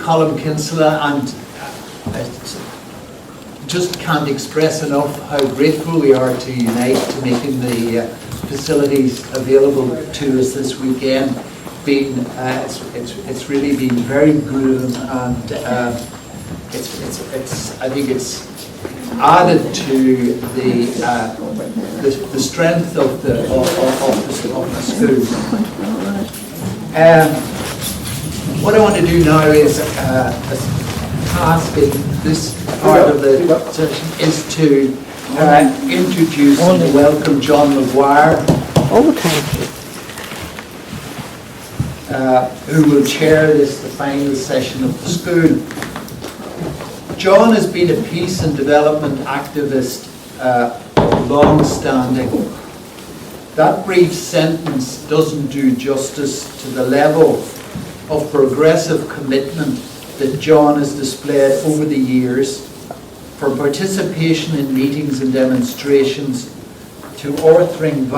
Colm Kinsella, and I just can't express enough how grateful we are to Unite to making the facilities available to us this weekend. It's really been very good, and I think it's added to the strength of the school. What I want to do now is task in this part of the session is to introduce and welcome John Maguire, who will chair the final session of the school. John has been a peace and development activist long-standing. That brief sentence doesn't do justice to the level of progressive commitment that John has displayed over the years, from participation in meetings and demonstrations to authoring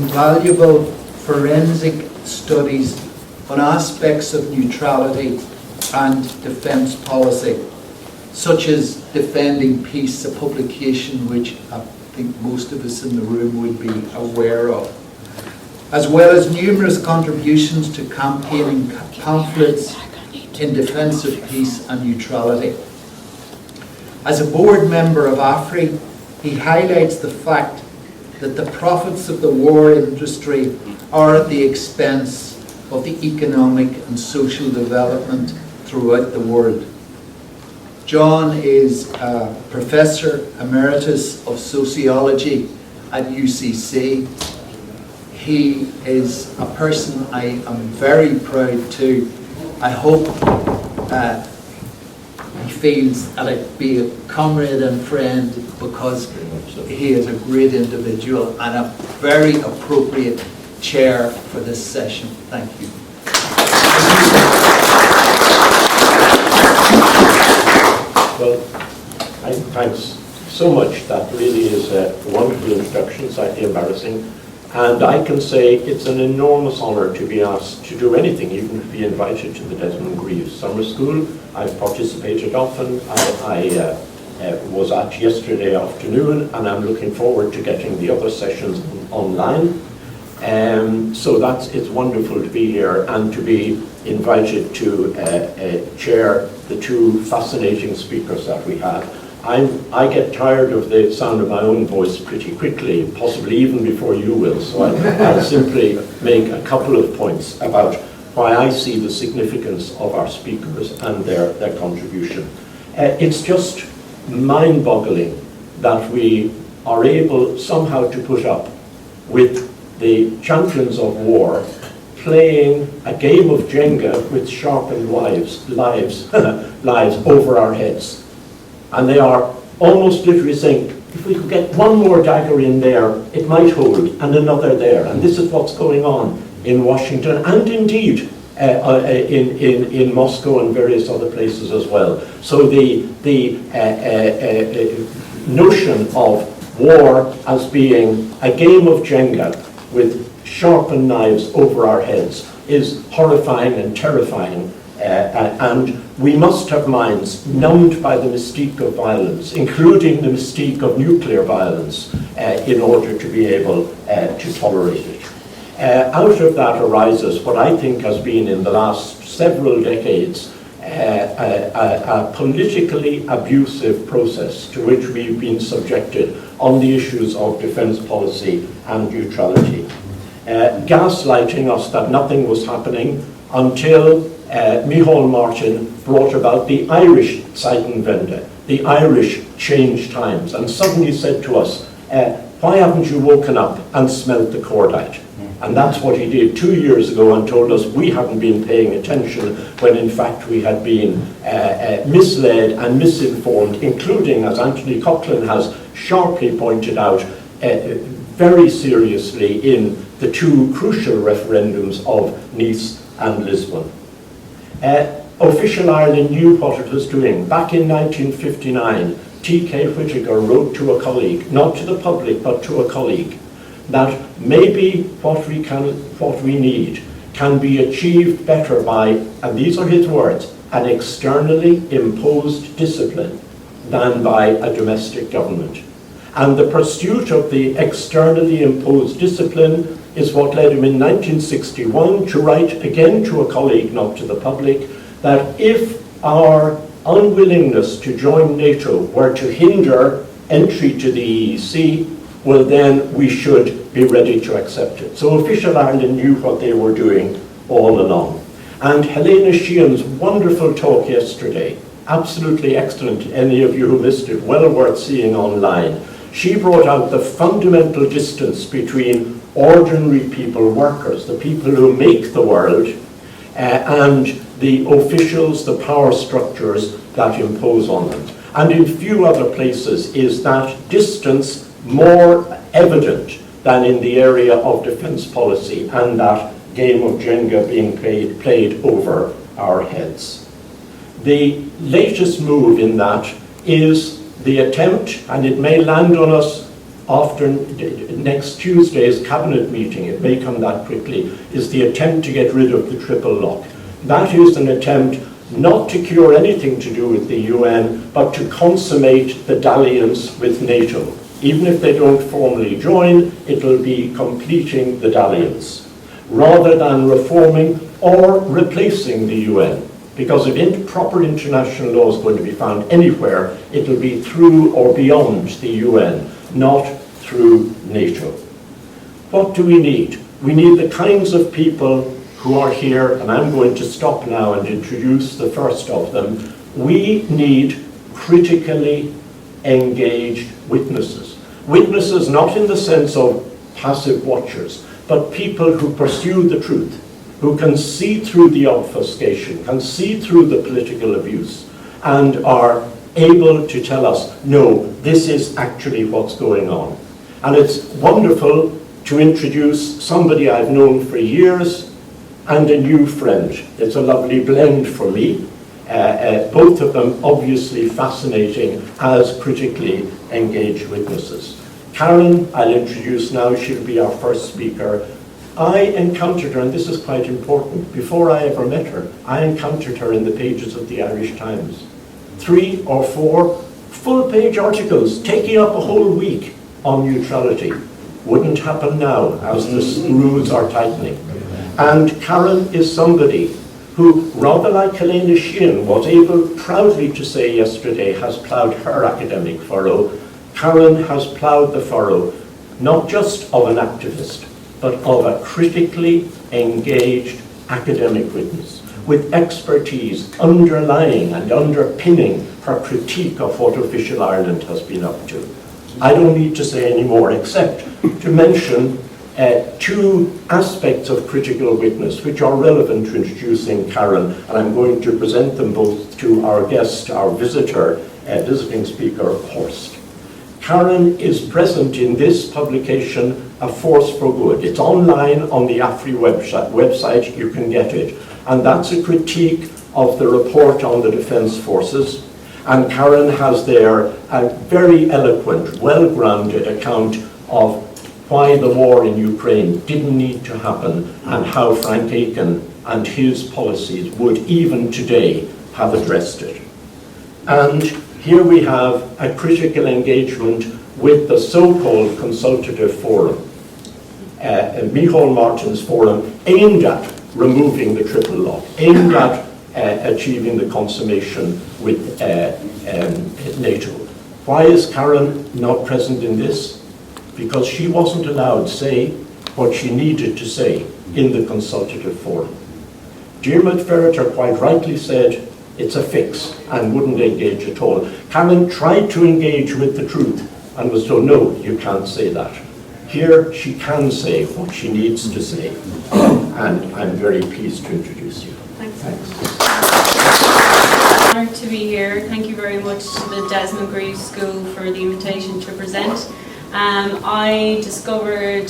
valuable forensic studies on aspects of neutrality and defence policy, such as Defending Peace, a publication which I think most of us in the room would be aware of, as well as numerous contributions to campaigning pamphlets in defence of peace and neutrality. As a board member of AFRI, he highlights the fact that the profits of the war industry are at the expense of the economic and social development throughout the world. John is a Professor Emeritus of Sociology at UCC. He is a person I am very proud to. I hope he feels that I'd be a comrade and friend, because he is a great individual and a very appropriate chair for this session. Thank you. Well, thanks so much. That really is a wonderful introduction, slightly embarrassing. And I can say it's an enormous honour to be asked to do anything, even to be invited to the Desmond Greaves Summer School. I've participated often. I was at yesterday afternoon, and I'm looking forward to getting the other sessions online. So it's wonderful to be here and to be invited to chair the two fascinating speakers that we have. I get tired of the sound of my own voice pretty quickly, possibly even before you will, so I'll simply make a couple of points about why I see the significance of our speakers and their contribution. It's just mind-boggling that we are able somehow to put up with the champions of war playing a game of Jenga with sharpened lives over our heads. And they are almost literally saying, if we could get one more dagger in there, it might hold, and another there. And this is what's going on in Washington, and indeed in Moscow and various other places as well. So the notion of war as being a game of Jenga with sharpened knives over our heads is horrifying and terrifying, and we must have minds numbed by the mystique of violence, including the mystique of nuclear violence, in order to be able to tolerate it. Out of that arises what I think has been in the last several decades a politically abusive process to which we've been subjected on the issues of defence policy and neutrality. Gaslighting us that nothing was happening until Micheál Martin brought about the Irish Zeitenwende, the Irish change times, and suddenly said to us, why haven't you woken up and smelt the cordite? And that's what he did 2 years ago, and told us we hadn't been paying attention when in fact we had been misled and misinformed, including, as Anthony Coughlin has sharply pointed out, very seriously in the two crucial referendums of Nice and Lisbon. Official Ireland knew what it was doing. Back in 1959, T.K. Whittaker wrote to a colleague, not to the public, but to a colleague, that maybe what we need can be achieved better by, and these are his words, an externally imposed discipline than by a domestic government. And the pursuit of the externally imposed discipline is what led him in 1961 to write again to a colleague, not to the public, that if our unwillingness to join NATO were to hinder entry to the EEC, well then we should be ready to accept it. So official Ireland knew what they were doing all along. And Helena Sheehan's wonderful talk yesterday, absolutely excellent, any of you who missed it, well worth seeing online. She brought out the fundamental distance between ordinary people, workers, the people who make the world, and the officials, the power structures that impose on them. And in few other places is that distance more evident than in the area of defence policy and that game of Jenga being played over our heads. The latest move in that is the attempt, and it may land on us after next Tuesday's cabinet meeting, it may come that quickly, is the attempt to get rid of the triple lock. That is an attempt not to cure anything to do with the UN, but to consummate the dalliance with NATO. Even if they don't formally join, it will be completing the dalliance, rather than reforming or replacing the UN. Because if proper international law is going to be found anywhere, it will be through or beyond the UN, not through NATO. What do we need? We need the kinds of people who are here, and I'm going to stop now and introduce the first of them. We need critically engaged witnesses. Witnesses not in the sense of passive watchers, but people who pursue the truth, who can see through the obfuscation, can see through the political abuse, and are able to tell us, no, this is actually what's going on. And it's wonderful to introduce somebody I've known for years and a new friend. It's a lovely blend for me. Both of them obviously fascinating as critically engaged witnesses. Karen, I'll introduce now, she'll be our first speaker. I encountered her, and this is quite important, before I ever met her, I encountered her in the pages of the Irish Times. 3 or 4 full-page articles taking up a whole week on neutrality. Wouldn't happen now, as the screws are tightening. And Karen is somebody who, rather like Helena Sheehan, was able proudly to say yesterday, has ploughed her academic furrow. Karen has ploughed the furrow, not just of an activist, but of a critically engaged academic witness, with expertise underlying and underpinning her critique of what official Ireland has been up to. I don't need to say any more except to mention 2 aspects of critical witness which are relevant to introducing Karen, and I'm going to present them both to our guest, our visitor, visiting speaker, Horst. Karen is present in this publication, A Force for Good. It's online on the AFRI website, you can get it. And that's a critique of the report on the Defence Forces. And Karen has there a very eloquent, well-grounded account of why the war in Ukraine didn't need to happen and how Frank Aiken and his policies would even today have addressed it. And here we have a critical engagement with the so-called consultative forum, Micheál Martin's forum, aimed at removing the triple lock, aimed at achieving the consummation with NATO. Why is Karen not present in this? Because she wasn't allowed to say what she needed to say in the consultative forum. Diarmaid Ferriter quite rightly said it's a fix and wouldn't engage at all. Karen tried to engage with the truth and was told, no, you can't say that. Here she can say what she needs to say, and I'm very pleased to introduce you. Thanks. Honoured to be here. Thank you very much to the Desmond Greaves School for the invitation to present. I discovered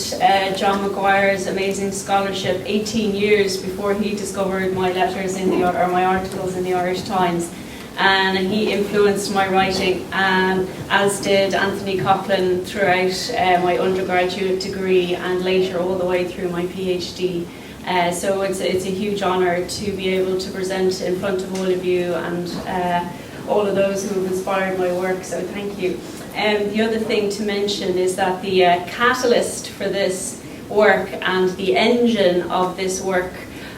John Maguire's amazing scholarship 18 years before he discovered my letters in the, or my articles in the Irish Times, and he influenced my writing, as did Anthony Coughlin throughout my undergraduate degree and later all the way through my PhD. So it's a huge honour to be able to present in front of all of you and all of those who have inspired my work, so thank you. The other thing to mention is that the catalyst for this work and the engine of this work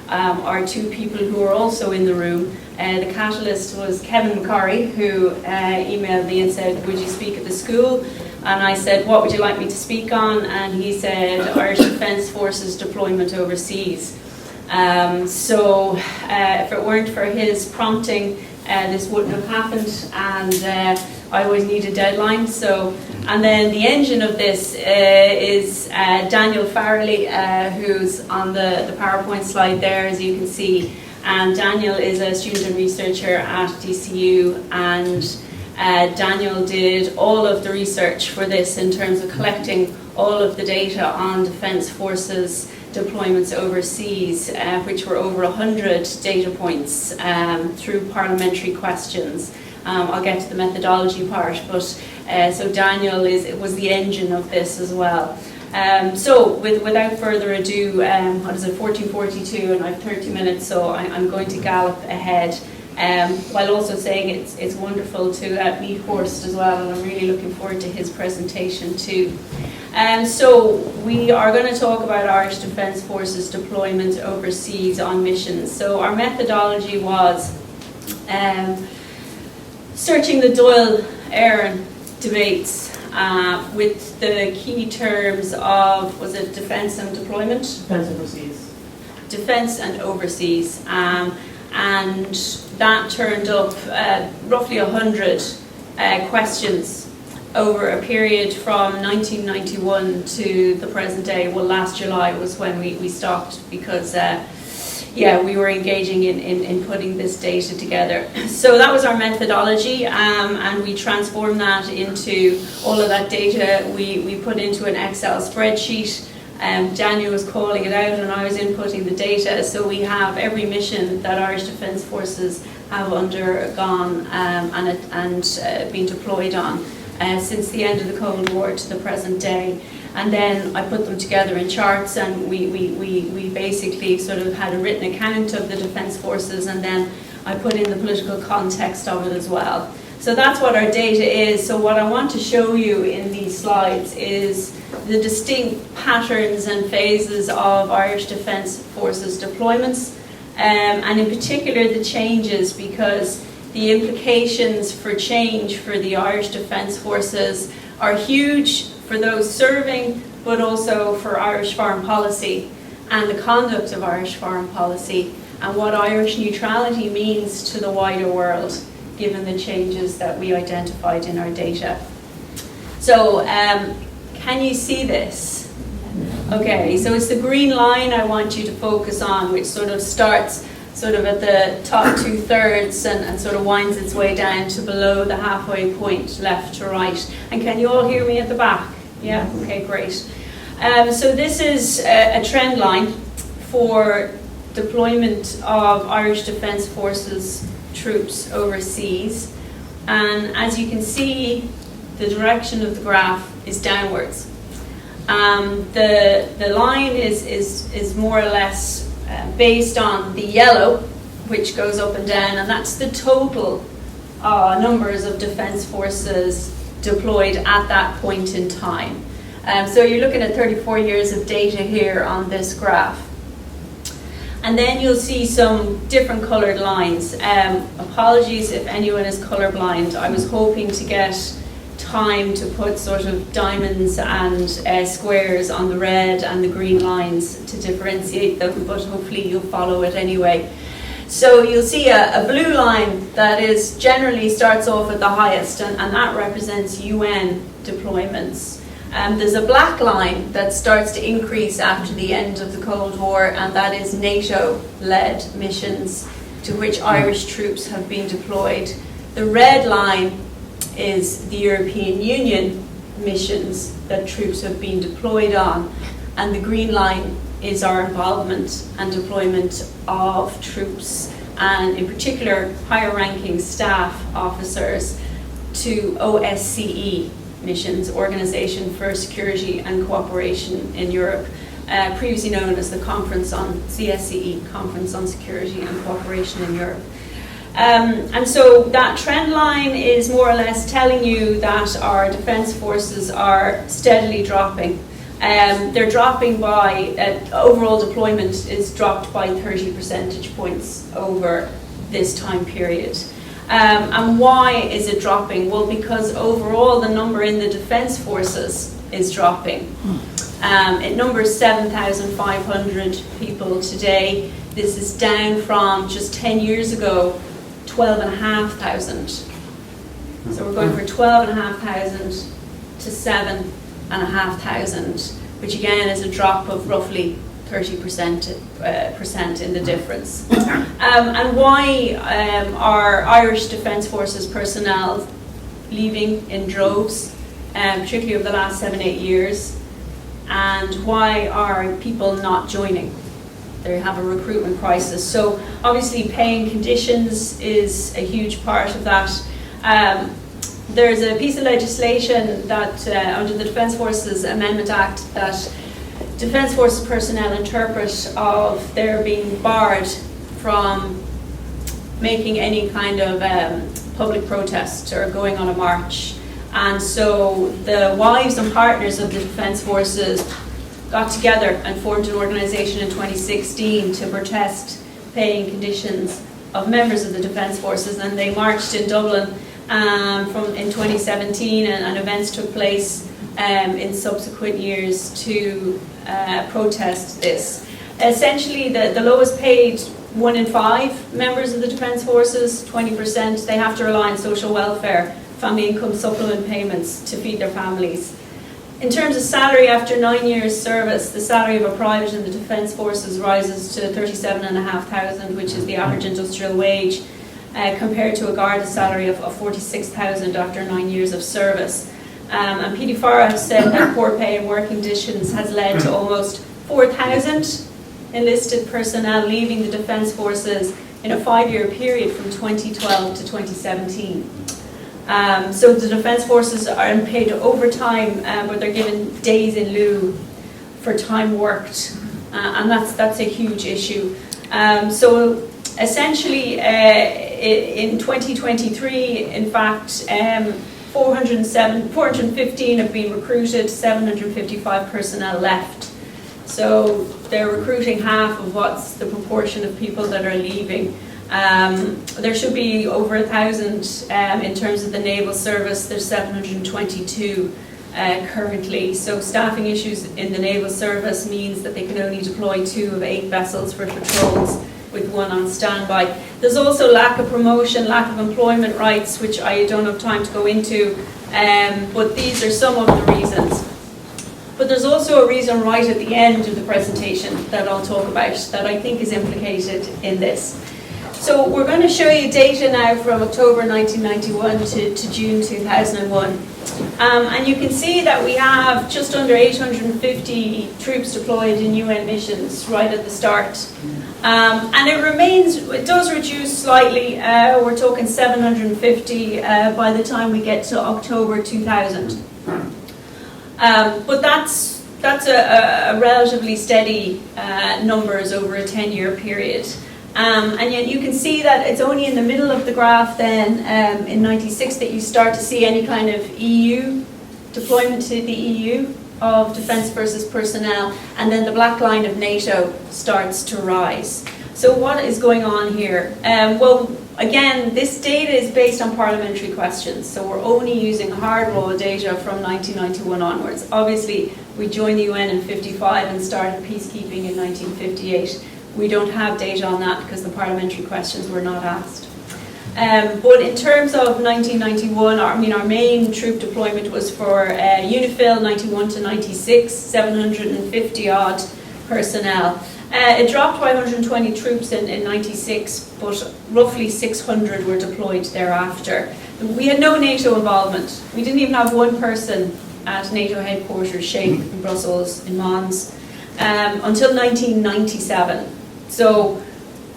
are two people who are also in the room. The catalyst was Kevin McCurry, who emailed me and said, would you speak at the school? And I said, what would you like me to speak on? And he said, Irish Defence Forces deployment overseas. So if it weren't for his prompting, this wouldn't have happened, and I always need a deadline. So, and then the engine of this is Daniel Farrelly, who's on the PowerPoint slide there, as you can see. And Daniel is a student and researcher at DCU, and Daniel did all of the research for this in terms of collecting all of the data on Defence Forces deployments overseas, which were over 100 data points through parliamentary questions. I'll get to the methodology part, but so Daniel was the engine of this as well. So without further ado, what is it, 14:42, and I have 30 minutes, so I'm going to gallop ahead, while also saying it's wonderful to meet Horst as well, and I'm really looking forward to his presentation too. So we are going to talk about Irish Defence Forces deployment overseas on missions. So our methodology was searching the Doyle-Aaron debates with the key terms of, was it defence and deployment? Defence overseas. Defence and overseas. And that turned up roughly 100 questions over a period from 1991 to the present day. Well, last July was when we stopped, because we were engaging in putting this data together. So that was our methodology, and we transformed that into all of that data. We put into an Excel spreadsheet. Daniel was calling it out and I was inputting the data. So we have every mission that Irish Defence Forces have undergone and been deployed on since the end of the Cold War to the present day. And then I put them together in charts, and we basically sort of had a written account of the Defence Forces, and then I put in the political context of it as well. So that's what our data is. So what I want to show you in these slides is the distinct patterns and phases of Irish Defence Forces deployments, and in particular the changes, because the implications for change for the Irish Defence Forces are huge for those serving, but also for Irish foreign policy and the conduct of Irish foreign policy, and what Irish neutrality means to the wider world, given the changes that we identified in our data. So, can you see this? Okay, so it's the green line I want you to focus on, which sort of starts sort of at the top 2/3 and sort of winds its way down to below the halfway point, left to right. And can you all hear me at the back? Yeah? Okay, great. So this is a trend line for deployment of Irish Defence Forces troops overseas. And as you can see, the direction of the graph is downwards. The line is more or less based on the yellow, which goes up and down, and that's the total numbers of Defence Forces deployed at that point in time. So you're looking at 34 years of data here on this graph. And then you'll see some different coloured lines. Apologies if anyone is colourblind. I was hoping to get time to put sort of diamonds and squares on the red and the green lines to differentiate them, but hopefully you'll follow it anyway. So you'll see a blue line that is generally starts off at the highest, and that represents UN deployments. There's a black line that starts to increase after the end of the Cold War, and that is NATO-led missions to which Irish troops have been deployed. The red line is the European Union missions that troops have been deployed on, and the green line is our involvement and deployment of troops, and in particular higher ranking staff officers, to OSCE missions, Organisation for Security and Cooperation in Europe. previously known as the Conference on CSCE, Conference on Security and Cooperation in Europe. And so that trend line is more or less telling you that our defence forces are steadily dropping. They're dropping by, overall deployment is dropped by 30 percentage points over this time period. And why is it dropping? Well, because overall the number in the defence forces is dropping. It numbers 7,500 people today. This is down from just 10 years ago, 12,500. So we're going from 12,500 to 7,500, which again is a drop of roughly 30% in the difference. And why are Irish Defence Forces personnel leaving in droves, particularly over the last 7-8 years? And why are people not joining? They have a recruitment crisis. So obviously paying conditions is a huge part of that. There's a piece of legislation that under the Defence Forces Amendment Act that Defence Forces personnel interpret of their being barred from making any kind of public protest or going on a march. And so the wives and partners of the Defence Forces got together and formed an organisation in 2016 to protest paying conditions of members of the Defence Forces, and they marched in Dublin in 2017, and events took place in subsequent years to protest this. Essentially, the lowest paid 1 in 5 members of the Defence Forces, 20%, they have to rely on social welfare, family income supplement payments to feed their families. In terms of salary, after 9 years service, the salary of a private in the Defence Forces rises to 37,500, which is the average industrial wage, compared to a Garda salary of 46,000 after 9 years of service. And PDFAR has said that poor pay and working conditions has led to almost 4,000 enlisted personnel leaving the Defence Forces in a 5-year period from 2012 to 2017. So the Defence Forces are paid overtime, but they're given days in lieu for time worked, and that's a huge issue. So essentially, in 2023, in fact, 415 have been recruited, 755 personnel left. So they're recruiting half of what's the proportion of people that are leaving. There should be over 1,000 in terms of the naval service. There's 722 currently. So staffing issues in the naval service means that they can only deploy 2 of 8 vessels for patrols, with 1 on standby. There's also lack of promotion, lack of employment rights, which I don't have time to go into, but these are some of the reasons. But there's also a reason right at the end of the presentation that I'll talk about that I think is implicated in this. So we're going to show you data now from October 1991 to June 2001. And you can see that we have just under 850 troops deployed in UN missions right at the start. And it does reduce slightly. We're talking 750 by the time we get to October 2000. But that's a relatively steady numbers over a 10-year period. And yet you can see that it's only in the middle of the graph then, in 96, that you start to see any kind of EU deployment to the EU of Defence Forces personnel, and then the black line of NATO starts to rise. So what is going on here? Well, again, this data is based on parliamentary questions, so we're only using hard raw data from 1991 onwards. Obviously, we joined the UN in 55 and started peacekeeping in 1958. We don't have data on that because the parliamentary questions were not asked. But in terms of 1991, our main troop deployment was for UNIFIL 91 to 96, 750 odd personnel. It dropped by 120 troops in 96, but roughly 600 were deployed thereafter. We had no NATO involvement. We didn't even have one person at NATO headquarters, SHAPE in Brussels, in Mons, until 1997. So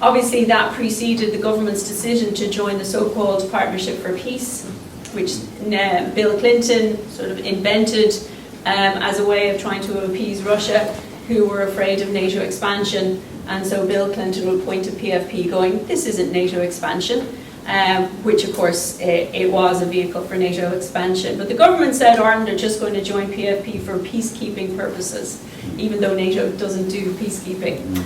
obviously that preceded the government's decision to join the so-called Partnership for Peace, which Bill Clinton sort of invented as a way of trying to appease Russia. who were afraid of NATO expansion, and so Bill Clinton would point to PFP going, this isn't NATO expansion, which of course it was a vehicle for NATO expansion. But the government said Ireland are just going to join PFP for peacekeeping purposes, even though NATO doesn't do peacekeeping.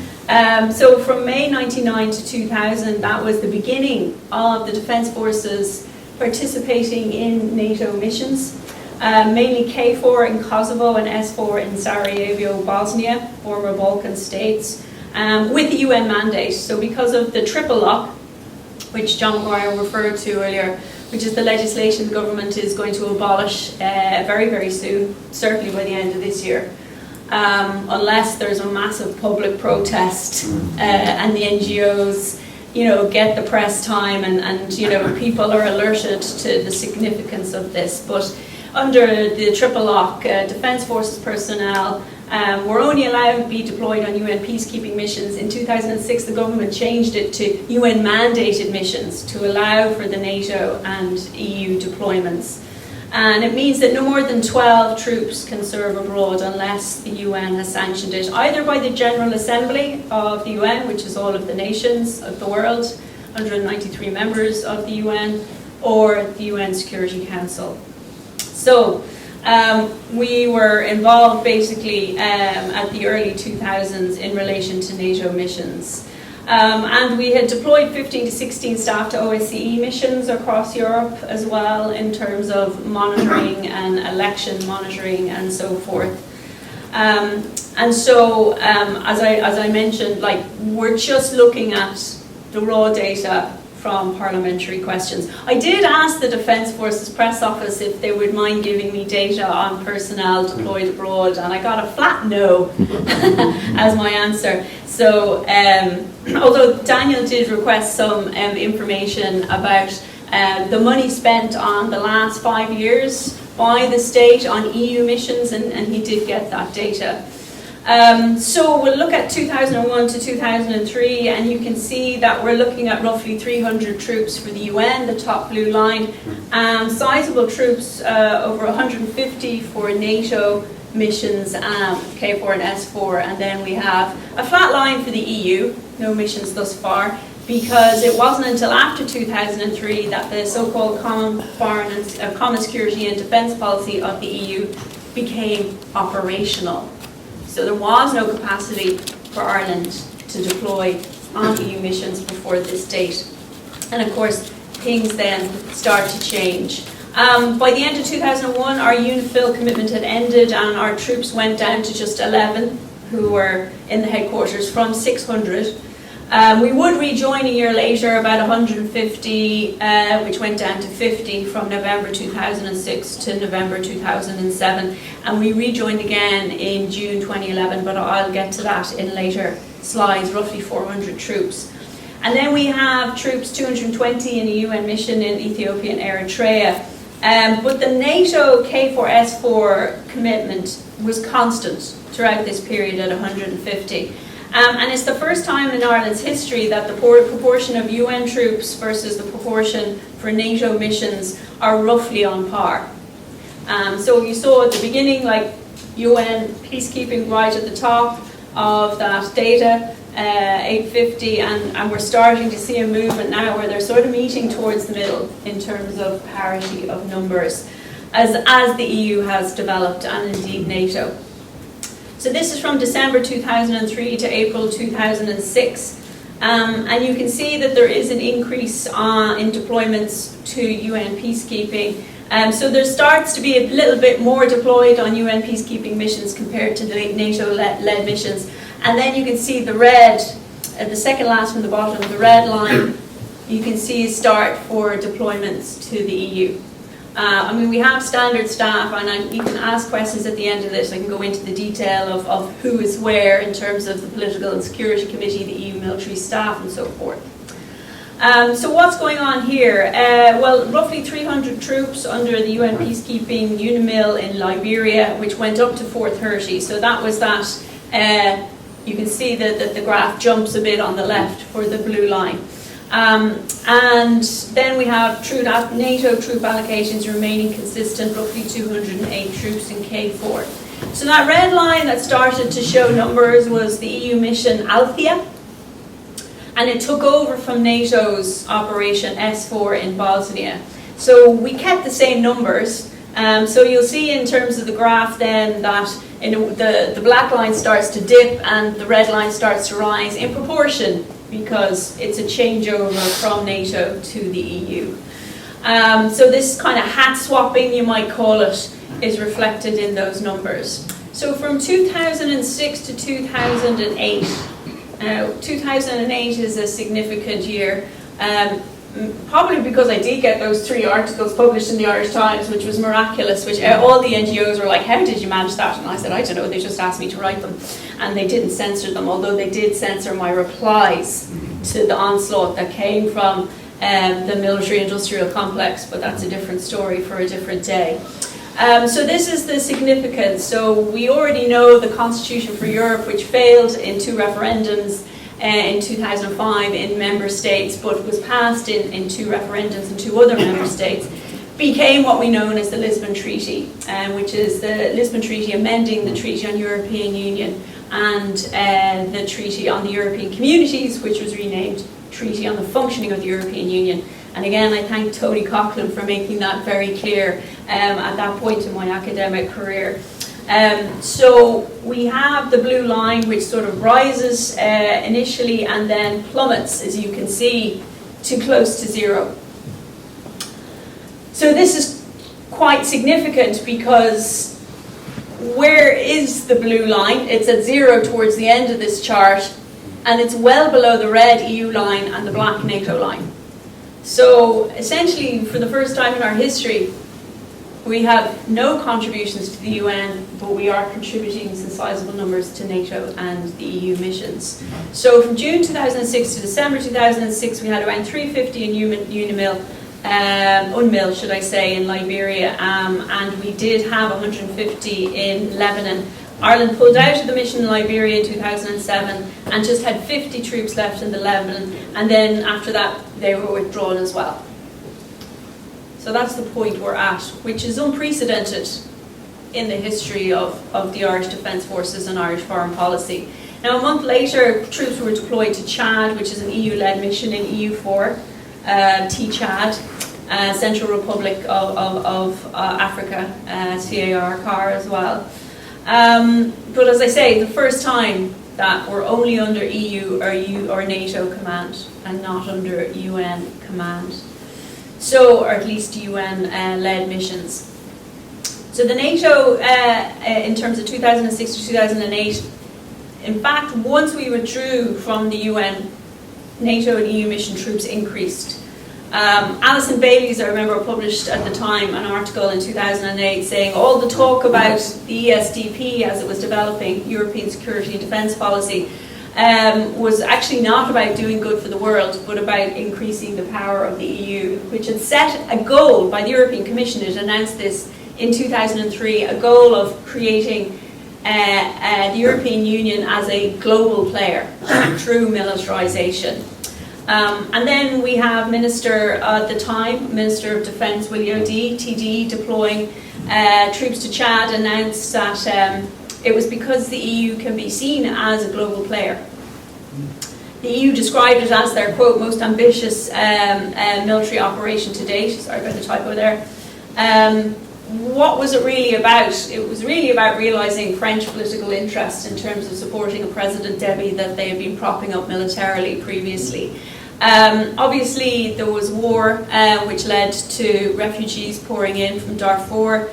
So from May 1999 to 2000, that was the beginning of the Defence Forces participating in NATO missions. Mainly KFOR in Kosovo and S4 in Sarajevo, Bosnia, former Balkan states, with the UN mandate. So because of the triple lock, which John Maguire referred to earlier, which is the legislation the government is going to abolish very, very soon, certainly by the end of this year, unless there's a massive public protest and the NGOs get the press time and people are alerted to the significance of this. But under the triple lock, Defence Forces personnel were only allowed to be deployed on UN peacekeeping missions. In 2006, the government changed it to UN mandated missions to allow for the NATO and EU deployments. And it means that no more than 12 troops can serve abroad unless the UN has sanctioned it, either by the General Assembly of the UN, which is all of the nations of the world, 193 members of the UN, or the UN Security Council. So we were involved basically at the early 2000s in relation to NATO missions. And we had deployed 15 to 16 staff to OSCE missions across Europe as well, in terms of monitoring and election monitoring and so forth. And so, as I mentioned, we're just looking at the raw data from parliamentary questions. I did ask the Defence Forces Press Office if they would mind giving me data on personnel deployed abroad, and I got a flat no as my answer. So, although Daniel did request some information about the money spent on the last 5 years by the state on EU missions, and he did get that data. So we'll look at 2001 to 2003, and you can see that we're looking at roughly 300 troops for the UN, the top blue line, sizable troops, over 150 for NATO missions, K4 and S4, and then we have a flat line for the EU, no missions thus far, because it wasn't until after 2003 that the so-called common security and defence policy of the EU became operational. So there was no capacity for Ireland to deploy on EU missions before this date. And of course, things then start to change. By the end of 2001, our UNIFIL commitment had ended and our troops went down to just 11 who were in the headquarters from 600. We would rejoin a year later, about 150, which went down to 50 from November 2006 to November 2007. And we rejoined again in June 2011, but I'll get to that in later slides, roughly 400 troops. And then we have troops, 220 in a UN mission in Ethiopia and Eritrea. But the NATO K4S4 commitment was constant throughout this period at 150. And it's the first time in Ireland's history that the proportion of UN troops versus the proportion for NATO missions are roughly on par. So you saw at the beginning, UN peacekeeping right at the top of that data, 850, and we're starting to see a movement now where they're sort of meeting towards the middle in terms of parity of numbers as the EU has developed, and indeed NATO. So this is from December 2003 to April 2006, and you can see that there is an increase in deployments to UN peacekeeping. So there starts to be a little bit more deployed on UN peacekeeping missions compared to the NATO-led missions. And then you can see the red, the second last from the bottom, the red line, you can see a start for deployments to the EU. We have standard staff, and you can ask questions at the end of this. I can go into the detail of who is where in terms of the Political and Security Committee, the EU military staff, and so forth. So what's going on here? Well, roughly 300 troops under the UN peacekeeping UNIMIL in Liberia, which went up to 430. So that was that. You can see that the graph jumps a bit on the left for the blue line. And then we have NATO troop allocations remaining consistent, roughly 208 troops in K4. So that red line that started to show numbers was the EU mission Althea, and it took over from NATO's Operation S4 in Bosnia. So we kept the same numbers. So you'll see in terms of the graph then that the black line starts to dip and the red line starts to rise in proportion, because it's a changeover from NATO to the EU. So this kind of hat swapping, you might call it, is reflected in those numbers. So from 2006 to 2008, 2008 is a significant year, probably because I did get those 3 articles published in the Irish Times, which was miraculous, which all the NGOs were like, how did you manage that? And I said, I don't know, they just asked me to write them. And they didn't censor them, although they did censor my replies to the onslaught that came from the military-industrial complex, but that's a different story for a different day. So this is the significance. So we already know the Constitution for Europe, which failed in 2 referendums in 2005 in member states, but was passed in 2 referendums in 2 other member states, became what we know as the Lisbon Treaty, which is the Lisbon Treaty amending the Treaty on European Union and the Treaty on the European Communities, which was renamed Treaty on the Functioning of the European Union. And again, I thank Tony Coughlin for making that very clear at that point in my academic career. So we have the blue line, which sort of rises initially and then plummets, as you can see, to close to 0. So this is quite significant, because where is the blue line? It's at 0 towards the end of this chart, and it's well below the red EU line and the black NATO line. So essentially, for the first time in our history, we have no contributions to the UN, but we are contributing some sizable numbers to NATO and the EU missions. So from June 2006 to December 2006, we had around 350 in UNMIL, should I say, in Liberia, and we did have 150 in Lebanon. Ireland pulled out of the mission in Liberia in 2007 and just had 50 troops left in the Lebanon, and then after that they were withdrawn as well. So that's the point we're at, which is unprecedented in the history of the Irish Defence Forces and Irish foreign policy. Now, a month later, troops were deployed to Chad, which is an EU-led mission in EU4, T-Chad, Central Republic of Africa, CAR as well. But as I say, the first time that we're only under EU or NATO command and not under UN command. So, or at least UN-led missions. So the NATO, in terms of 2006 to 2008, in fact, once we withdrew from the UN, NATO and EU mission troops increased. Alison Bailey's, I remember, published at the time an article in 2008 saying all the talk about the ESDP as it was developing European security and defence policy was actually not about doing good for the world, but about increasing the power of the EU, which had set a goal by the European Commission. It announced this in 2003, a goal of creating the European Union as a global player through militarization. And then we have Minister at the time, Minister of Defence Willie O'Dea, TD, deploying troops to Chad, announced that it was because the EU can be seen as a global player. The EU described it as their, quote, most ambitious military operation to date. Sorry about the typo there. What was it really about? It was really about realising French political interest in terms of supporting a President Deby that they had been propping up militarily previously. Obviously, there was war, which led to refugees pouring in from Darfur.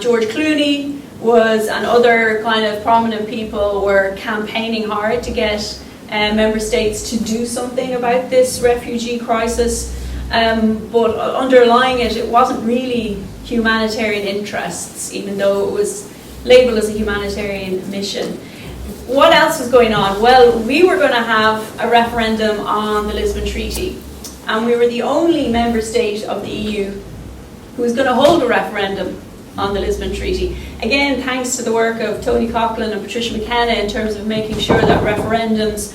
George Clooney and other kind of prominent people were campaigning hard to get member states to do something about this refugee crisis. But underlying it, it wasn't really humanitarian interests, even though it was labelled as a humanitarian mission. What else was going on? Well, we were going to have a referendum on the Lisbon Treaty, and we were the only member state of the EU who was going to hold a referendum on the Lisbon Treaty. Again, thanks to the work of Tony Coughlin and Patricia McKenna in terms of making sure that referendums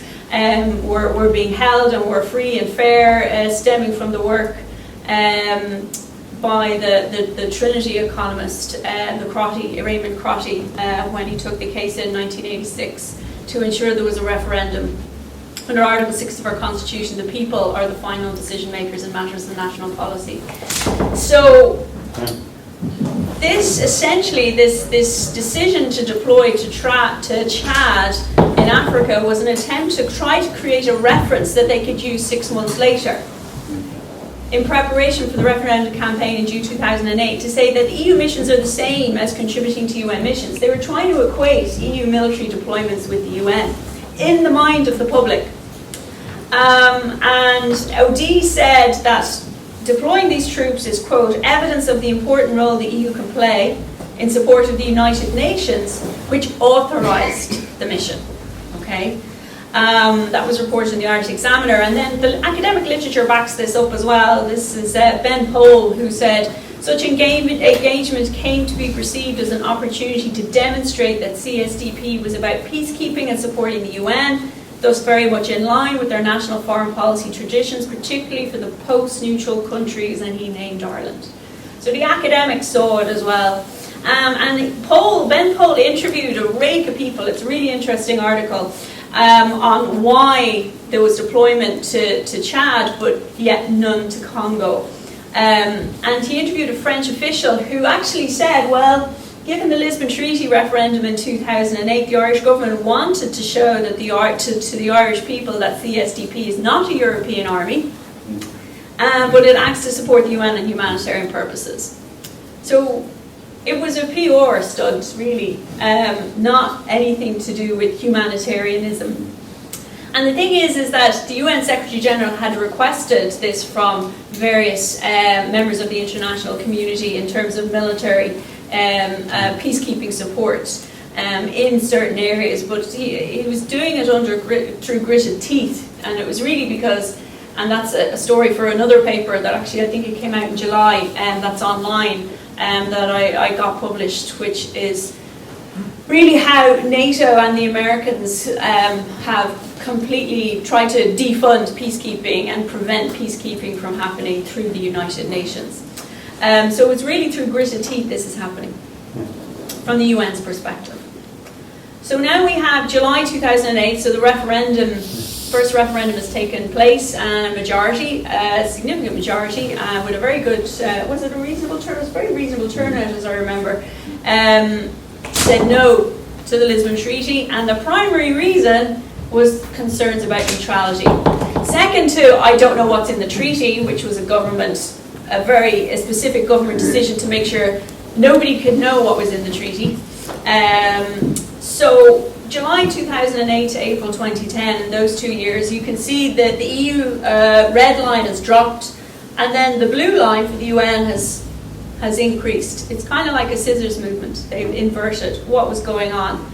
were being held and were free and fair, stemming from the work by the Trinity economist, Raymond Crotty, when he took the case in 1986 to ensure there was a referendum. Under Article 6 of our Constitution, the people are the final decision makers in matters of national policy. So this essentially, this decision to deploy to Chad in Africa was an attempt to try to create a reference that they could use 6 months later, in preparation for the referendum campaign in June 2008, to say that the EU missions are the same as contributing to UN missions. They were trying to equate EU military deployments with the UN in the mind of the public. And O'D said that deploying these troops is, quote, evidence of the important role the EU can play in support of the United Nations, which authorised the mission. Okay? That was reported in the Irish Examiner, and then the academic literature backs this up as well. This is Ben Pole, who said, such engagement came to be perceived as an opportunity to demonstrate that CSDP was about peacekeeping and supporting the UN, thus very much in line with their national foreign policy traditions, particularly for the post-neutral countries, and he named Ireland. So the academics saw it as well. And Ben Pole interviewed a rake of people. It's a really interesting article on why there was deployment to Chad, but yet none to Congo. And he interviewed a French official who actually said, well, given the Lisbon Treaty referendum in 2008, the Irish government wanted to show that to the Irish people that CSDP is not a European army, but it acts to support the UN and humanitarian purposes. So it was a PR stunt, really, not anything to do with humanitarianism. And the thing is that the UN Secretary General had requested this from various members of the international community in terms of military peacekeeping support in certain areas, but he was doing it through gritted teeth, and it was really because, and that's a story for another paper that actually I think it came out in July, and that's online, that I got published, which is really how NATO and the Americans have completely tried to defund peacekeeping and prevent peacekeeping from happening through the United Nations. So it's really through gritted teeth this is happening, from the UN's perspective. So now we have July 2008, so the first referendum has taken place, and a majority, a significant majority, with a very good, was it a reasonable turnout? It was a very reasonable turnout, as I remember, said no to the Lisbon Treaty, and the primary reason was concerns about neutrality. Second to, I don't know what's in the treaty, which was a specific government decision to make sure nobody could know what was in the treaty. So July 2008 to April 2010, in those 2 years, you can see that the EU red line has dropped, and then the blue line for the UN has increased. It's kind of like a scissors movement. They've inverted what was going on.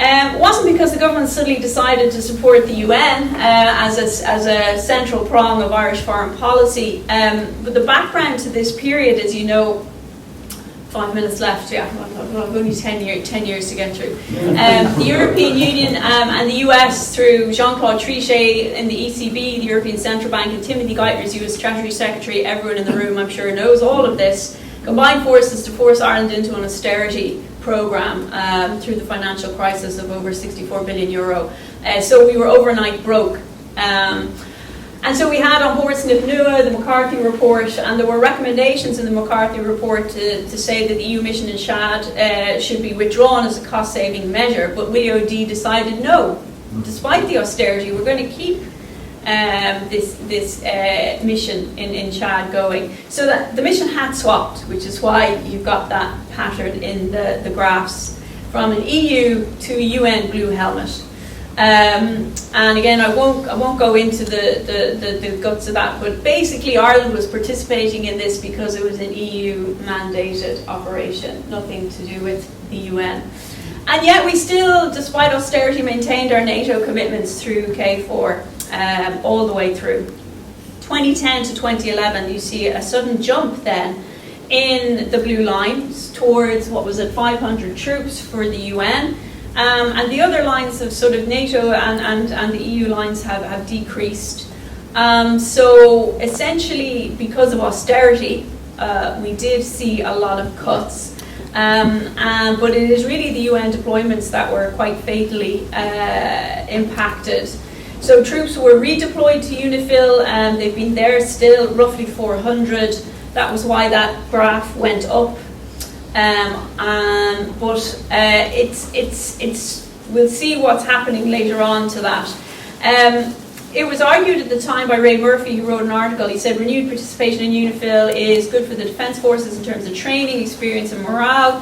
It wasn't because the government suddenly decided to support the UN as a central prong of Irish foreign policy, but the background to this period, as you know, 5 minutes left, yeah, only 10 years to get through. The European Union and the US, through Jean-Claude Trichet in the ECB, the European Central Bank, and Timothy Geithner's US Treasury Secretary, everyone in the room, I'm sure, knows all of this, combined forces to force Ireland into an austerity programme through the financial crisis of over 64 billion euro. So we were overnight broke. And so we had on Horst Teuber the McCarthy report, and there were recommendations in the McCarthy report to say that the EU mission in Chad should be withdrawn as a cost-saving measure, but we OD decided no. Despite the austerity, we're going to keep this mission in Chad going. So that the mission had swapped, which is why you've got that pattern in the graphs from an EU to a UN blue helmet. And again, I won't go into the guts of that, but basically Ireland was participating in this because it was an EU mandated operation, nothing to do with the UN. And yet we still, despite austerity, maintained our NATO commitments through KFOR all the way through. 2010 to 2011, you see a sudden jump then in the blue lines towards, 500 troops for the UN. And the other lines of sort of NATO and the EU lines have decreased. So essentially, because of austerity, we did see a lot of cuts. But it is really the UN deployments that were quite fatally impacted. So troops were redeployed to UNIFIL, and they've been there still, roughly 400. That was why that graph went up. We'll see what's happening later on to that. It was argued at the time by Ray Murphy, who wrote an article. He said renewed participation in UNIFIL is good for the defence forces in terms of training, experience and morale.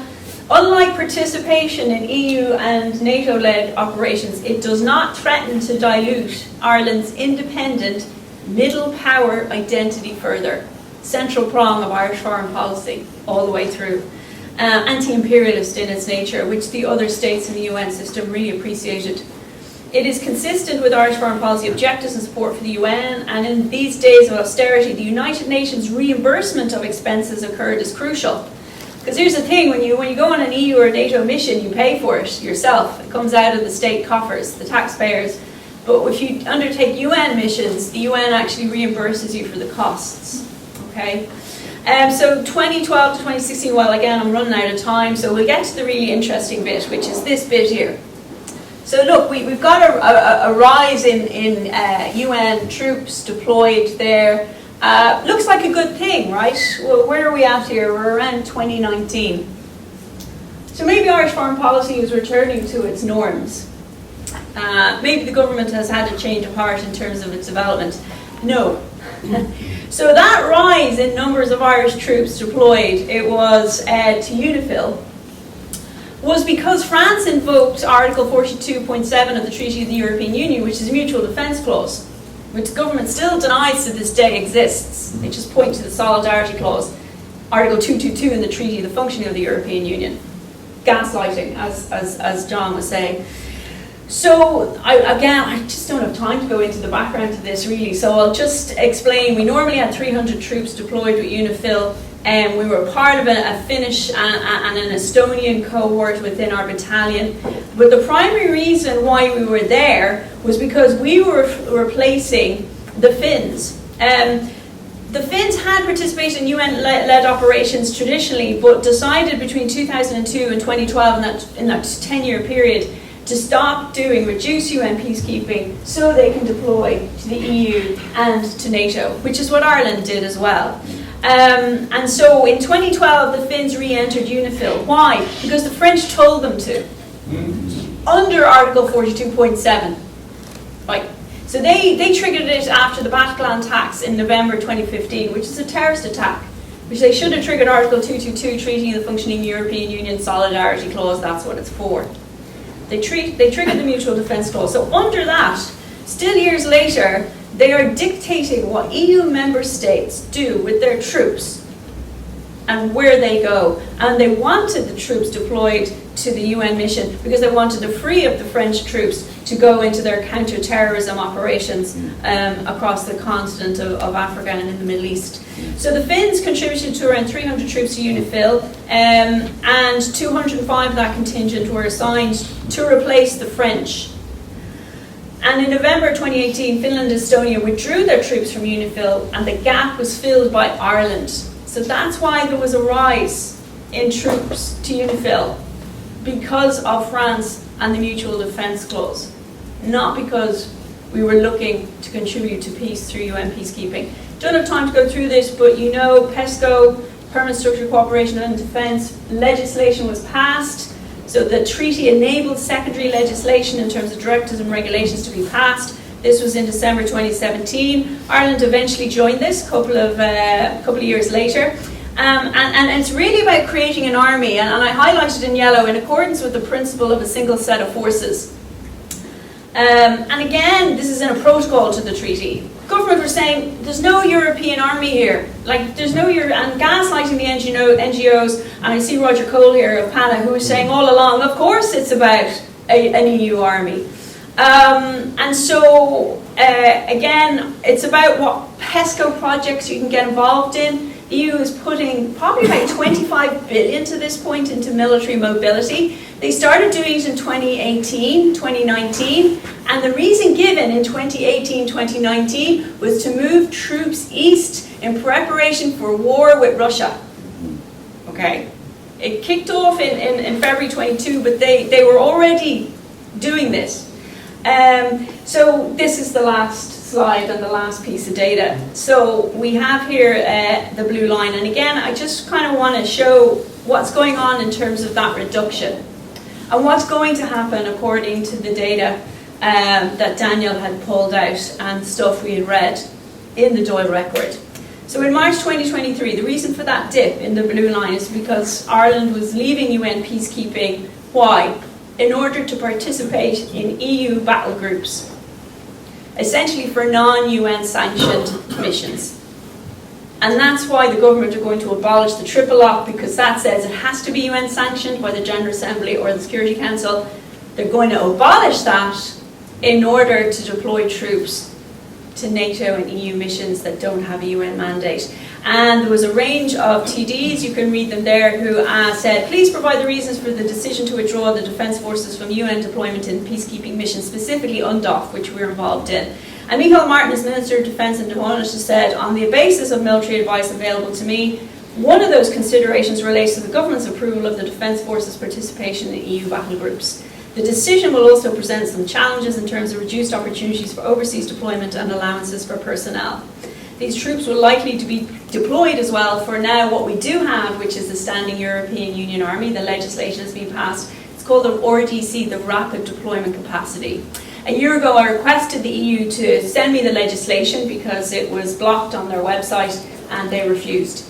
Unlike participation in EU and NATO-led operations, it does not threaten to dilute Ireland's independent middle power identity further. Central prong of Irish foreign policy, all the way through. Anti-imperialist in its nature, which the other states in the UN system really appreciated. It is consistent with Irish foreign policy objectives and support for the UN, and in these days of austerity, the United Nations reimbursement of expenses incurred is crucial. Because here's the thing, when you go on an EU or NATO mission, you pay for it yourself. It comes out of the state coffers, the taxpayers. But if you undertake UN missions, the UN actually reimburses you for the costs. Okay? So 2012 to 2016, well again I'm running out of time, so we'll get to the really interesting bit, which is this bit here. So look, we've got a rise in UN troops deployed there. Looks like a good thing, right? Well, where are we at here? We're around 2019. So maybe Irish foreign policy is returning to its norms. Maybe the government has had a change of heart in terms of its development. No. So that rise in numbers of Irish troops deployed, it was to UNIFIL, was because France invoked Article 42.7 of the Treaty of the European Union, which is a mutual defence clause, which the government still denies to this day exists. They just point to the solidarity clause, Article 222 in the Treaty of the Functioning of the European Union. Gaslighting, as John was saying. So, I just don't have time to go into the background to this really, so I'll just explain. We normally had 300 troops deployed with UNIFIL, and we were part of a Finnish and an Estonian cohort within our battalion. But the primary reason why we were there was because we were replacing the Finns. The Finns had participated in UN-led operations traditionally, but decided between 2002 and 2012, in that 10-year period, to stop reduce UN peacekeeping so they can deploy to the EU and to NATO, which is what Ireland did as well. And so in 2012, the Finns re-entered UNIFIL. Why? Because the French told them to, under Article 42.7. Right. So they triggered it after the Bataclan attacks in November 2015, which is a terrorist attack, which they should have triggered Article 222, Treaty of the Functioning European Union Solidarity Clause. That's what it's for. They triggered the Mutual Defence Clause. So under that, still years later, they are dictating what EU member states do with their troops and where they go. And they wanted the troops deployed to the UN mission because they wanted to free up the French troops to go into their counter-terrorism operations across the continent of Africa and in the Middle East. So the Finns contributed to around 300 troops to UNIFIL, and 205 of that contingent were assigned to replace the French. And in November 2018, Finland and Estonia withdrew their troops from UNIFIL, and the gap was filled by Ireland. So that's why there was a rise in troops to UNIFIL, because of France and the Mutual Defence Clause, not because we were looking to contribute to peace through UN peacekeeping. Don't have time to go through this, but you know PESCO, Permanent Structured Cooperation and Defence, legislation was passed. So the treaty enabled secondary legislation in terms of directives and regulations to be passed. This was in December 2017. Ireland eventually joined this a couple of years later. And it's really about creating an army, and I highlighted in yellow, in accordance with the principle of a single set of forces. And again, this is in a protocol to the treaty. Government were saying, there's no European army here. Like, there's no and gaslighting the NGOs, and I see Roger Cole here of PANA, who was saying all along, of course it's about an EU army. And so, again, it's about what PESCO projects you can get involved in. The EU is putting probably about 25 billion to this point into military mobility. They started doing it in 2018, 2019, and the reason given in 2018, 2019 was to move troops east in preparation for war with Russia. Okay? It kicked off in February 22, but they were already doing this. So this is the last slide and the last piece of data. So we have here the blue line, and again, I just kind of want to show what's going on in terms of that reduction and what's going to happen according to the data that Daniel had pulled out and stuff we had read in the Doyle record. So in March 2023, the reason for that dip in the blue line is because Ireland was leaving UN peacekeeping. Why? In order to participate in EU battle groups, essentially for non-UN sanctioned missions. And that's why the government are going to abolish the triple lock, because that says it has to be UN sanctioned by the General Assembly or the Security Council. They're going to abolish that in order to deploy troops to NATO and EU missions that don't have a UN mandate. And there was a range of TDs, you can read them there, who said, please provide the reasons for the decision to withdraw the Defence Forces from UN deployment in peacekeeping missions, specifically UNDOF, which we're involved in. And Michael Martin, as Minister of Defence and Diplomacy, said, on the basis of military advice available to me, one of those considerations relates to the government's approval of the Defence Forces' participation in EU battle groups. The decision will also present some challenges in terms of reduced opportunities for overseas deployment and allowances for personnel. These troops will likely to be deployed as well for now what we do have, which is the Standing European Union Army. The legislation has been passed. It's called the RDC, the Rapid Deployment Capacity. A year ago I requested the EU to send me the legislation because it was blocked on their website and they refused,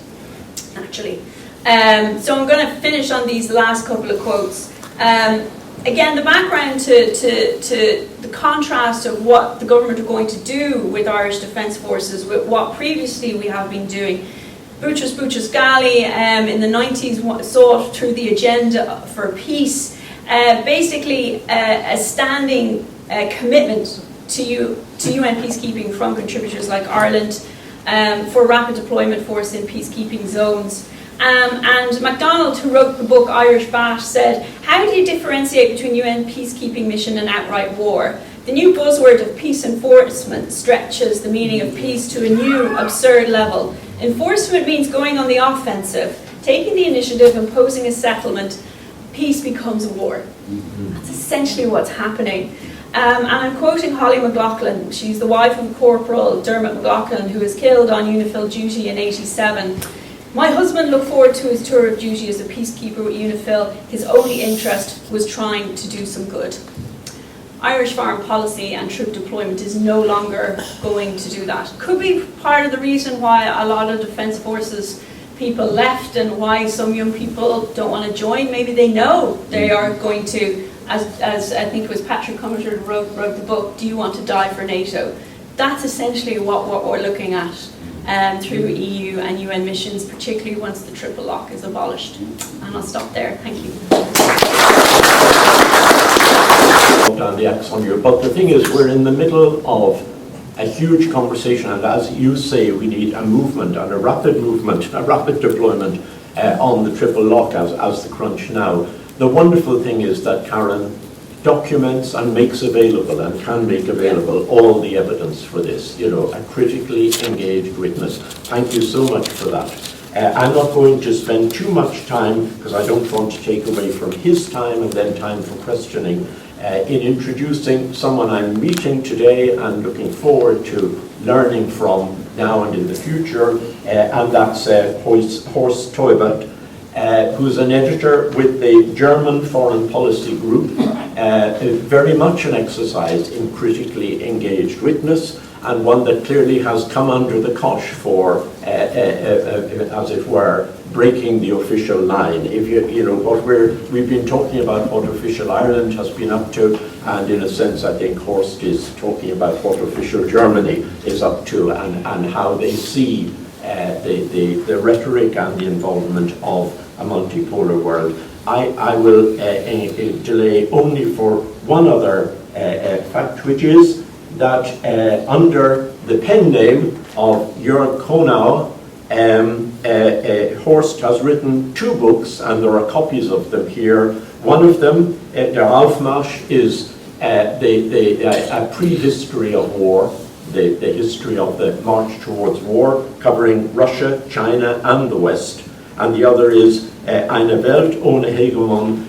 actually. So I'm going to finish on these last couple of quotes. Again, the background to the contrast of what the government are going to do with Irish Defence Forces with what previously we have been doing. Boutros Ghali in the 90s sought through the agenda for peace, basically a standing commitment to UN peacekeeping from contributors like Ireland for rapid deployment force in peacekeeping zones. And MacDonald, who wrote the book Irish Bat, said, how do you differentiate between UN peacekeeping mission and outright war? The new buzzword of peace enforcement stretches the meaning of peace to a new, absurd level. Enforcement means going on the offensive, taking the initiative, imposing a settlement. Peace becomes a war. That's essentially what's happening. And I'm quoting Holly McLaughlin. She's the wife of Corporal Dermot McLaughlin, who was killed on UNIFIL duty in '87. My husband looked forward to his tour of duty as a peacekeeper with UNIFIL. His only interest was trying to do some good. Irish foreign policy and troop deployment is no longer going to do that. Could be part of the reason why a lot of Defence Forces people left and why some young people don't want to join. Maybe they know they are going to, as I think it was Patrick Cumberton wrote the book, Do You Want to Die for NATO? That's essentially what we're looking at through EU and UN missions, particularly once the triple lock is abolished. And I'll stop there. Thank you. Down the axe on you, but the thing is, we're in the middle of a huge conversation, and as you say, we need a movement and a rapid deployment on the triple lock as the crunch now. The wonderful thing is that Karen documents and makes available and can make available all the evidence for this, a critically engaged witness. Thank you so much for that. I'm not going to spend too much time, because I don't want to take away from his time and then time for questioning, in introducing someone I'm meeting today and looking forward to learning from now and in the future, and that's Horst Teuber, who's an editor with the German Foreign Policy Group, very much an exercise in critically engaged witness, and one that clearly has come under the cosh for, as it were, breaking the official line. If what we've been talking about what official Ireland has been up to, and in a sense I think Horst is talking about what official Germany is up to, and how they see the rhetoric and the involvement of a multipolar world. I will delay only for one other fact, which is that under the pen name of Jörg Konau, Horst has written 2 books, and there are copies of them here. One of them, Der Aufmarsch, is a prehistory of war. the history of the march towards war, covering Russia, China, and the West. And the other is Eine Welt ohne Hegemon,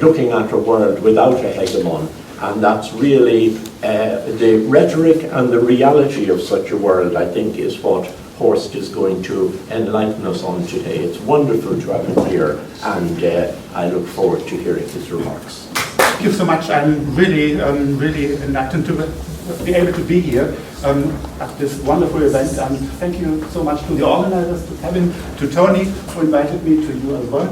looking at a world without a hegemon. And that's really the rhetoric and the reality of such a world, I think, is what Horst is going to enlighten us on today. It's wonderful to have him here, and I look forward to hearing his remarks. Thank you so much. I'm really enlightened to be able to be here at this wonderful event, and thank you so much to the organizers, to Kevin, to Tony, who invited me, to you as well.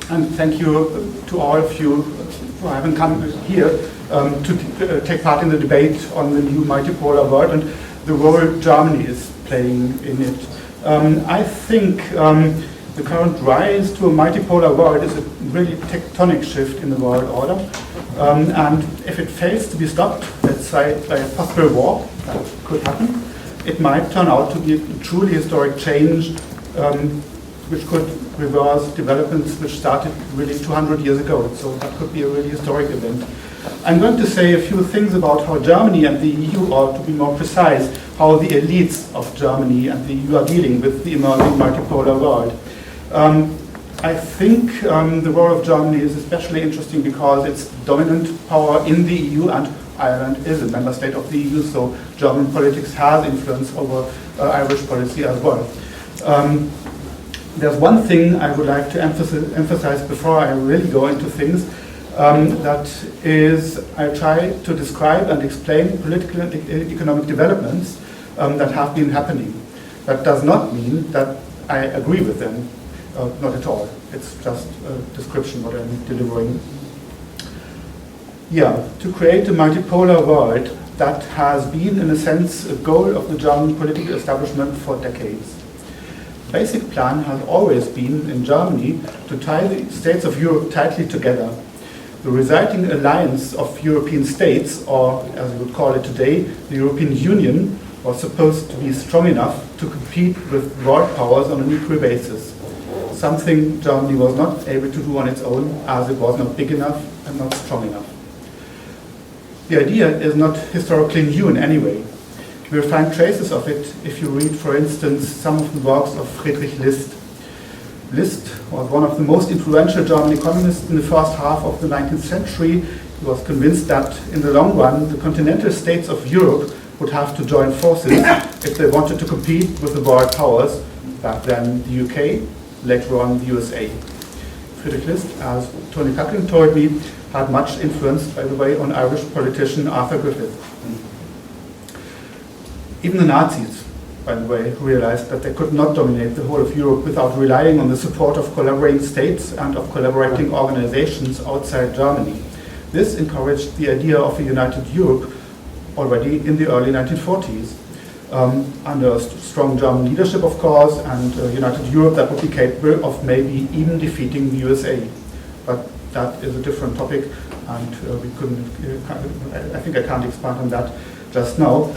And thank you to all of you who haven't come here to take part in the debate on the new multipolar world and the role Germany is playing in it. I think the current rise to a multipolar world is a really tectonic shift in the world order. And if it fails to be stopped, let's say by a possible war, that could happen, it might turn out to be a truly historic change which could reverse developments which started really 200 years ago. So that could be a really historic event. I'm going to say a few things about how Germany and the EU, or to be more precise, how the elites of Germany and the EU are dealing with the emerging multipolar world. I think the role of Germany is especially interesting because it's dominant power in the EU, and Ireland is a member state of the EU, so German politics has influence over Irish policy as well. There's one thing I would like to emphasize before I really go into things. That is, I try to describe and explain political and economic developments that have been happening. That does not mean that I agree with them, not at all. It's just a description what I'm delivering. Yeah, to create a multipolar world, that has been, in a sense, a goal of the German political establishment for decades. The basic plan has always been, in Germany, to tie the states of Europe tightly together. The resulting alliance of European states, or as we would call it today, the European Union, was supposed to be strong enough to compete with world powers on an equal basis. Something Germany was not able to do on its own, as it was not big enough and not strong enough. The idea is not historically new in any way. You will find traces of it if you read, for instance, some of the works of Friedrich List. List was one of the most influential German economists in the first half of the 19th century. He was convinced that in the long run, the continental states of Europe would have to join forces if they wanted to compete with the world powers, back then the UK, later on the USA. Friedrich List, as Tony Coughlin told me, had much influence, by the way, on Irish politician Arthur Griffith. Even the Nazis, by the way, realized that they could not dominate the whole of Europe without relying on the support of collaborating states and of collaborating organizations outside Germany. This encouraged the idea of a united Europe already in the early 1940s, under strong German leadership, of course, and a united Europe that would be capable of maybe even defeating the USA. But that is a different topic, and I think I can't expand on that just now.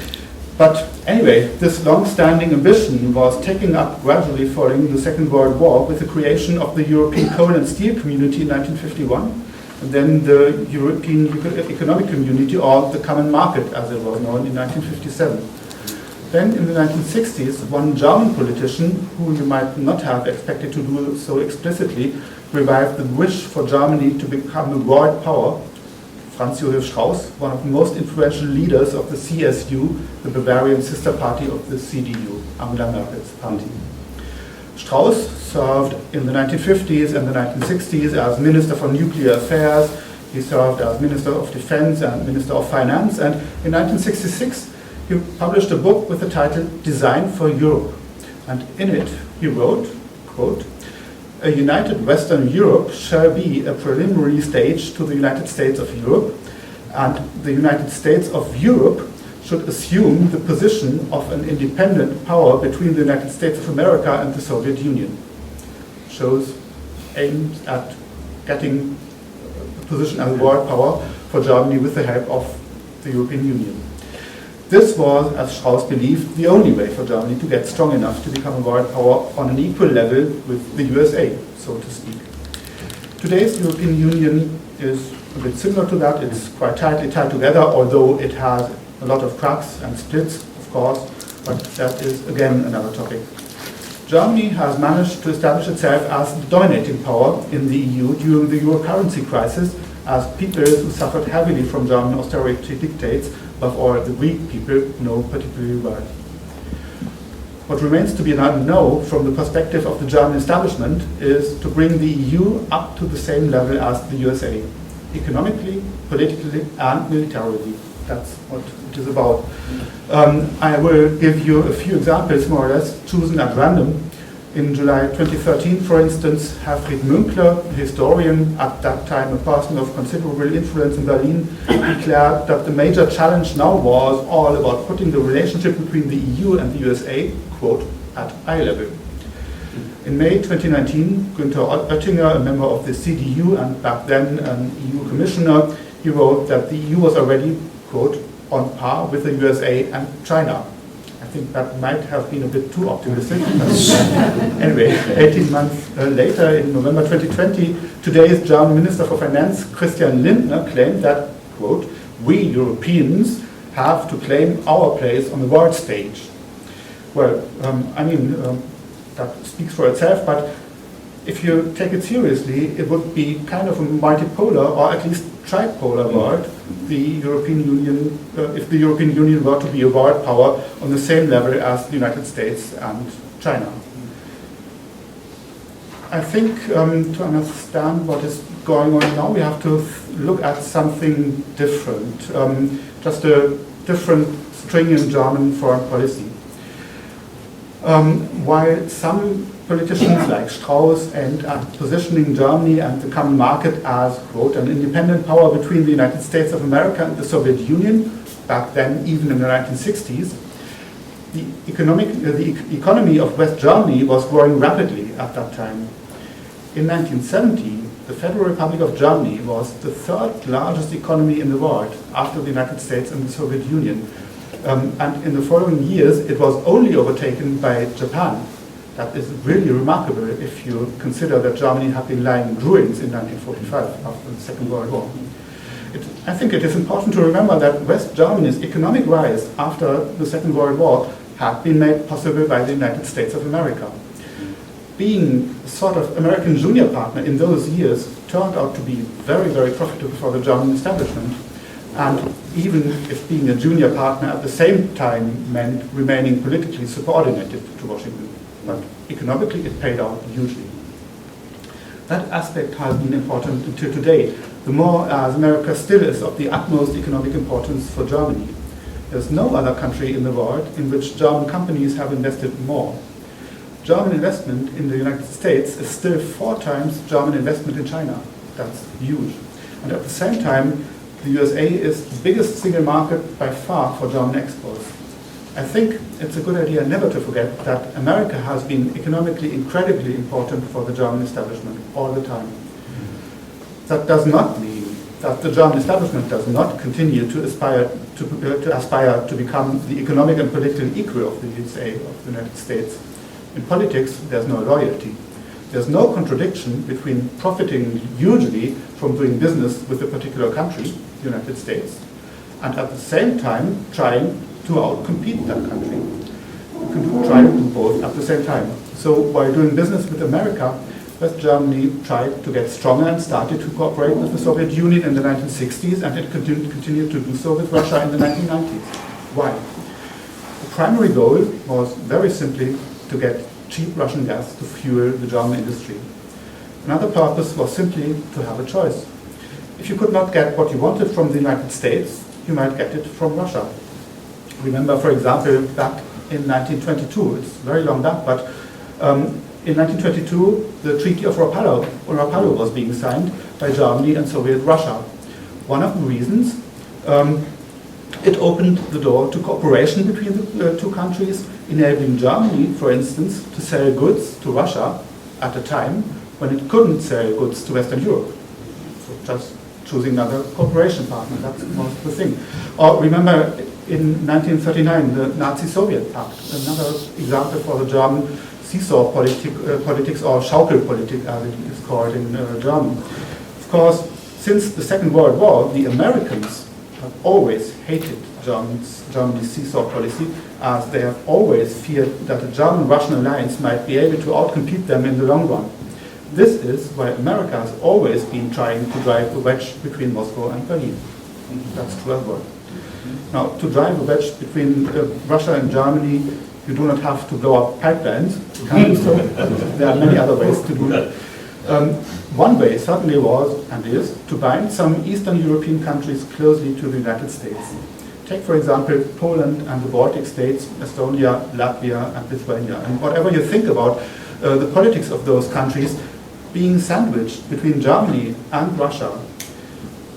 But anyway, this long-standing ambition was taken up gradually following the Second World War with the creation of the European Coal and Steel Community in 1951, and then the European Economic Community, or the Common Market as it was known, in 1957. Then in the 1960s, one German politician, who you might not have expected to do so explicitly, revived the wish for Germany to become a world power. Franz Josef Strauß, one of the most influential leaders of the CSU, the Bavarian sister party of the CDU, Angela Merkel's party. Strauß served in the 1950s and the 1960s as Minister for Nuclear Affairs. He served as Minister of Defense and Minister of Finance, and in 1966 he published a book with the title Design for Europe. And in it he wrote, quote, "A united Western Europe shall be a preliminary stage to the United States of Europe, and the United States of Europe should assume the position of an independent power between the United States of America and the Soviet Union." Shows aims at getting a position as a world power for Germany with the help of the European Union. This was, as Strauß believed, the only way for Germany to get strong enough to become a world power on an equal level with the USA, so to speak. Today's European Union is a bit similar to that. It's quite tightly tied together, although it has a lot of cracks and splits, of course, but that is again another topic. Germany has managed to establish itself as the dominating power in the EU during the euro currency crisis, as people who suffered heavily from German austerity dictates, above all the Greek people, know particularly well. What remains to be done now, from the perspective of the German establishment, is to bring the EU up to the same level as the USA, economically, politically, and militarily. That's what it is about. I will give you a few examples, more or less, chosen at random. In July 2013, for instance, Herfried Münkler, a historian, at that time a person of considerable influence in Berlin, declared that the major challenge now was all about putting the relationship between the EU and the USA, quote, at eye level. In May 2019, Günther Oettinger, a member of the CDU and back then an EU commissioner, he wrote that the EU was already, quote, on par with the USA and China. I think that might have been a bit too optimistic. Anyway, 18 months later, in November 2020, today's German Minister for Finance, Christian Lindner, claimed that, quote, we Europeans have to claim our place on the world stage. Well, that speaks for itself, but if you take it seriously, it would be kind of a multipolar, or at least tripolar world, the European Union, if the European Union were to be a world power on the same level as the United States and China. I think to understand what is going on now, we have to look at something different, just a different string in German foreign policy. While some politicians like Strauss and are positioning Germany and the common market as, quote, an independent power between the United States of America and the Soviet Union, back then even in the 1960s, the economy of West Germany was growing rapidly at that time. In 1970, the Federal Republic of Germany was the third largest economy in the world after the United States and the Soviet Union. And in the following years, it was only overtaken by Japan. That is really remarkable if you consider that Germany had been lying in ruins in 1945 after the Second World War. I think it is important to remember that West Germany's economic rise after the Second World War had been made possible by the United States of America. Being a sort of American junior partner in those years turned out to be very, very profitable for the German establishment. And even if being a junior partner at the same time meant remaining politically subordinated to Washington. But economically, it paid out hugely. That aspect has been important until today, the more as America still is of the utmost economic importance for Germany. There's no other country in the world in which German companies have invested more. German investment in the United States is still 4 times German investment in China. That's huge. And at the same time, the USA is the biggest single market by far for German exports. I think it's a good idea never to forget that America has been economically incredibly important for the German establishment all the time. That does not mean that the German establishment does not continue to aspire to become the economic and political equal of the USA, of the United States. In politics, there's no loyalty. There's no contradiction between profiting hugely from doing business with a particular country, the United States, and at the same time trying to outcompete that country. You can try to do both at the same time. So while doing business with America, West Germany tried to get stronger and started to cooperate with the Soviet Union in the 1960s, and it continued to do so with Russia in the 1990s. Why? The primary goal was very simply to get cheap Russian gas to fuel the German industry. Another purpose was simply to have a choice. If you could not get what you wanted from the United States, you might get it from Russia. Remember, for example, back in 1922, it's very long back, but in 1922, the Treaty of Rapallo was being signed by Germany and Soviet Russia. One of the reasons, it opened the door to cooperation between the two countries, enabling Germany, for instance, to sell goods to Russia at a time when it couldn't sell goods to Western Europe. So just choosing another cooperation partner, that's most the thing. Or remember, in 1939, the Nazi-Soviet Pact, another example for the German seesaw politics, or Schaukelpolitik as it is called in German. Of course, since the Second World War, the Americans have always hated Germany's seesaw policy, as they have always feared that the German-Russian alliance might be able to outcompete them in the long run. This is why America has always been trying to drive a wedge between Moscow and Berlin. That's true as well. Now, to drive a wedge between Russia and Germany, you do not have to blow up pipelines. There are many other ways to do that. One way certainly was, and is, to bind some Eastern European countries closely to the United States. Take, for example, Poland and the Baltic states, Estonia, Latvia, and Lithuania. And whatever you think about the politics of those countries, being sandwiched between Germany and Russia,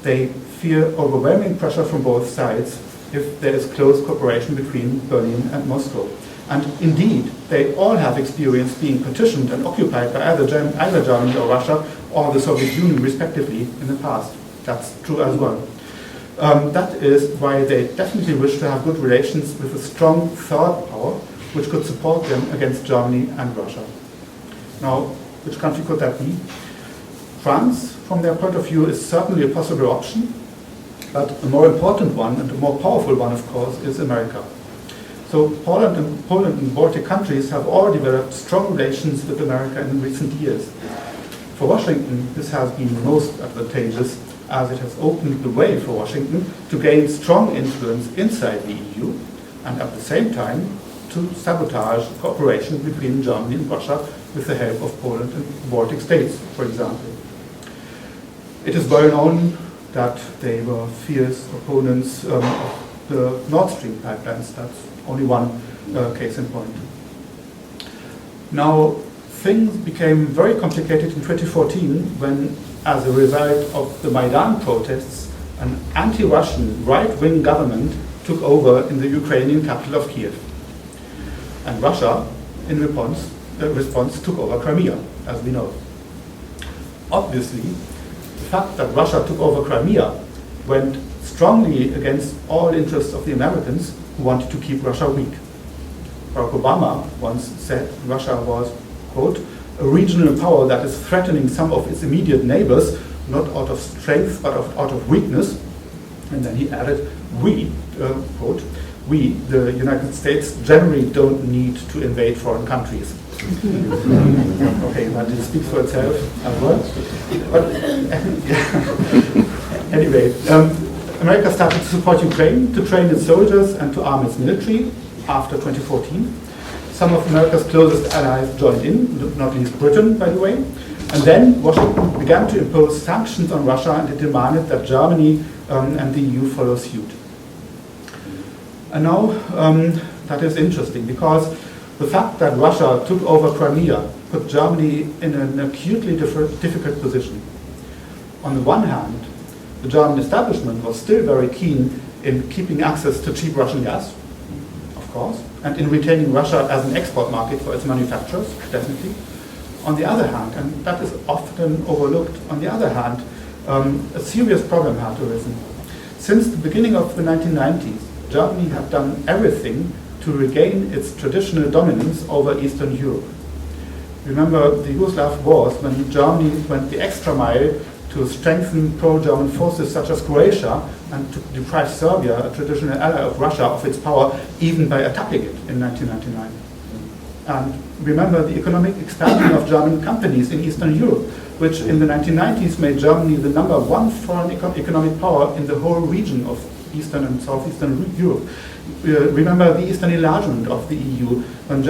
they fear overwhelming pressure from both sides if there is close cooperation between Berlin and Moscow. And indeed, they all have experience being partitioned and occupied by either Germany or Russia or the Soviet Union, respectively, in the past. That's true as well. That is why they definitely wish to have good relations with a strong third power, which could support them against Germany and Russia. Now, which country could that be? France, from their point of view, is certainly a possible option, but a more important one, and a more powerful one, of course, is America. So Poland and Baltic countries have all developed strong relations with America in recent years. For Washington, this has been most advantageous, as it has opened the way for Washington to gain strong influence inside the EU, and at the same time to sabotage cooperation between Germany and Russia with the help of Poland and the Baltic states, for example. It is well known that they were fierce opponents of the Nord Stream pipelines. That's only one case in point. Now, things became very complicated in 2014 when, as a result of the Maidan protests, an anti-Russian right-wing government took over in the Ukrainian capital of Kiev. And Russia, in response, took over Crimea, as we know. Obviously, the fact that Russia took over Crimea went strongly against all interests of the Americans who wanted to keep Russia weak. Barack Obama once said Russia was, quote, a regional power that is threatening some of its immediate neighbors, not out of strength, but out of weakness. And then he added, we, quote, we, the United States, generally don't need to invade foreign countries. Okay, that speaks for itself as well. But anyway, America started to support Ukraine, to train its soldiers and to arm its military after 2014. Some of America's closest allies joined in, not least Britain, by the way. And then Washington began to impose sanctions on Russia, and it demanded that Germany and the EU follow suit. And now that is interesting, because the fact that Russia took over Crimea put Germany in an acutely difficult position. On the one hand, the German establishment was still very keen in keeping access to cheap Russian gas, of course, and in retaining Russia as an export market for its manufacturers, definitely. On the other hand, and that is often overlooked, on the other hand, a serious problem had arisen. Since the beginning of the 1990s, Germany had done everything to regain its traditional dominance over Eastern Europe. Remember the Yugoslav wars, when Germany went the extra mile to strengthen pro-German forces such as Croatia and to deprive Serbia, a traditional ally of Russia, of its power, even by attacking it in 1999. And remember the economic expansion of German companies in Eastern Europe, which in the 1990s made Germany the #1 foreign economic power in the whole region of Eastern and Southeastern Europe. Remember the Eastern enlargement of the EU, when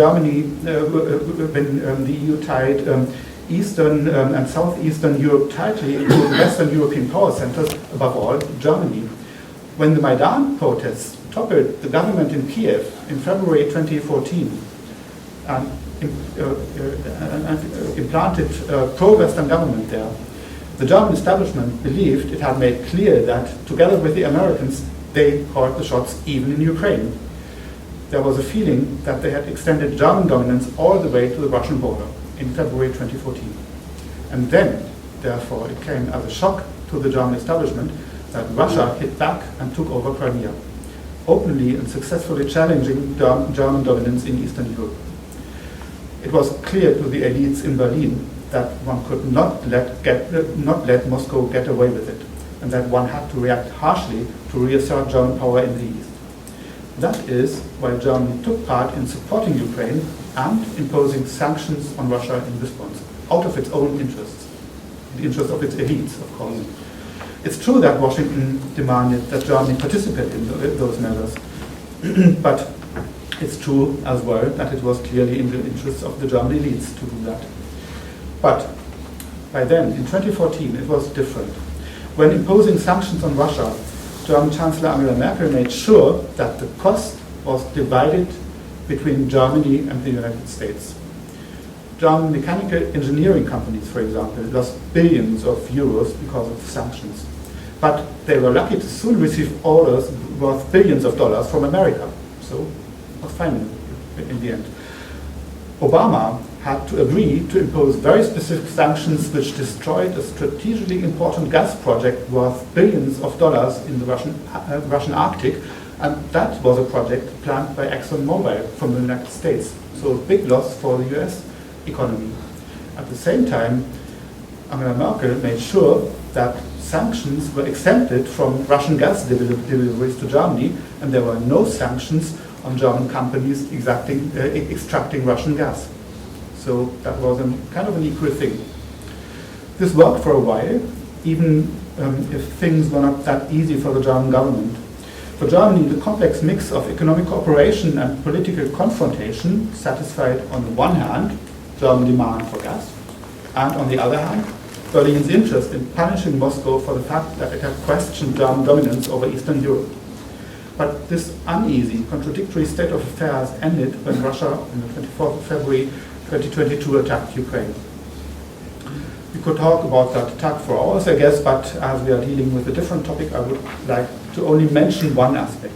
the EU tied Eastern and Southeastern Europe tightly into Western European power centers, above all Germany. When the Maidan protests toppled the government in Kiev in February 2014 and implanted a pro-Western government there, the German establishment believed it had made clear that, together with the Americans, they called the shots even in Ukraine. There was a feeling that they had extended German dominance all the way to the Russian border in February 2014. And then, therefore, it came as a shock to the German establishment that Russia hit back and took over Crimea, openly and successfully challenging German dominance in Eastern Europe. It was clear to the elites in Berlin that one could not let Moscow get away with it, and that one had to react harshly to reassert German power in the East. That is why Germany took part in supporting Ukraine and imposing sanctions on Russia in response, out of its own interests, the interest of its elites, of course. It's true that Washington demanded that Germany participate in those measures, but it's true as well that it was clearly in the interests of the German elites to do that. But by then, in 2014, it was different. When imposing sanctions on Russia, German Chancellor Angela Merkel made sure that the cost was divided between Germany and the United States. German mechanical engineering companies, for example, lost billions of euros because of the sanctions. But they were lucky to soon receive orders worth billions of dollars from America. So it was fine in the end. Obama had to agree to impose very specific sanctions which destroyed a strategically important gas project worth billions of dollars in the Russian Arctic, and that was a project planned by ExxonMobil from the United States. So a big loss for the US economy. At the same time, Angela Merkel made sure that sanctions were exempted from Russian gas deliveries to Germany, and there were no sanctions on German companies extracting Russian gas. So that was kind of an equal thing. This worked for a while, even if things were not that easy for the German government. For Germany, the complex mix of economic cooperation and political confrontation satisfied, on the one hand, German demand for gas, and on the other hand, Berlin's interest in punishing Moscow for the fact that it had questioned German dominance over Eastern Europe. But this uneasy, contradictory state of affairs ended when Russia, on the 24th of February 2022, attacked Ukraine. We could talk about that attack for hours, I guess, but as we are dealing with a different topic, I would like to only mention one aspect.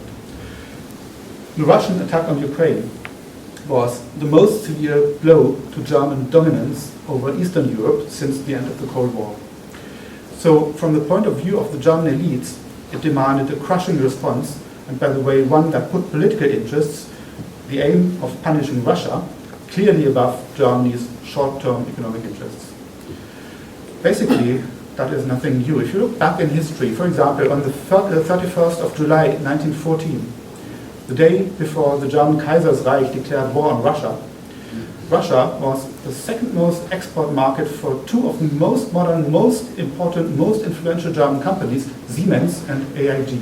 The Russian attack on Ukraine was the most severe blow to German dominance over Eastern Europe since the end of the Cold War. So, from the point of view of the German elites, it demanded a crushing response, and by the way, one that put political interests, the aim of punishing Russia, clearly above Germany's short-term economic interests. Basically, that is nothing new. If you look back in history, for example, on the 31st of July 1914, the day before the German Kaiser's Reich declared war on Russia, Russia was the second most export market for two of the most modern, most important, most influential German companies, Siemens and AEG.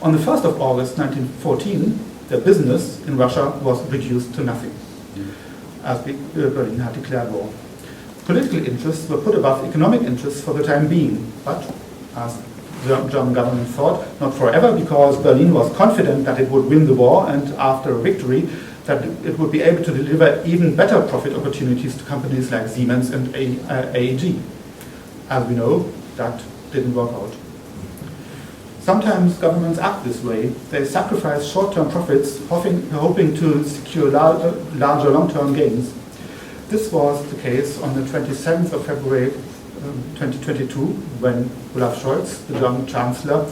On the 1st of August 1914, their business in Russia was reduced to nothing, as Berlin had declared war. Political interests were put above economic interests for the time being, but as the German government thought, not forever, because Berlin was confident that it would win the war, and after a victory, that it would be able to deliver even better profit opportunities to companies like Siemens and AEG. As we know, that didn't work out. Sometimes governments act this way. They sacrifice short-term profits, hoping to secure larger long-term gains. This was the case on the 27th of February 2022, when Olaf Scholz, the German Chancellor,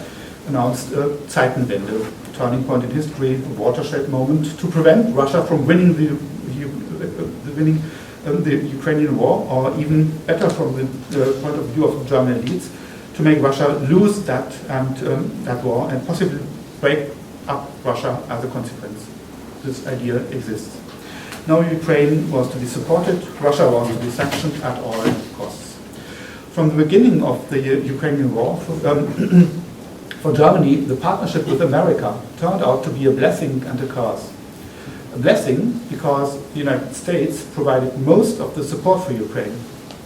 announced a Zeitenwende, a turning point in history, a watershed moment, to prevent Russia from winning the Ukrainian war, or even better from the point of view of German elites, to make Russia lose that war and possibly break up Russia as a consequence. This idea exists. Now Ukraine was to be supported, Russia was to be sanctioned at all costs. From the beginning of the Ukrainian war, for Germany, the partnership with America turned out to be a blessing and a curse. A blessing because the United States provided most of the support for Ukraine,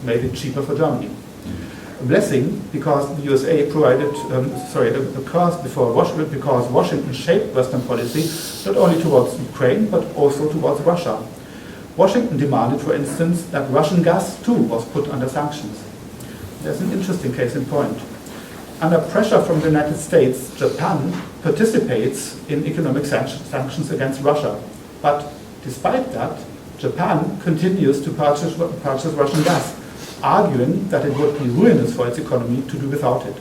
made it cheaper for Germany. A blessing because the USA provided, a curse because Washington shaped Western policy not only towards Ukraine but also towards Russia. Washington demanded, for instance, that Russian gas too was put under sanctions. There's an interesting case in point. Under pressure from the United States, Japan participates in economic sanctions against Russia. But despite that, Japan continues to purchase Russian gas, arguing that it would be ruinous for its economy to do without it.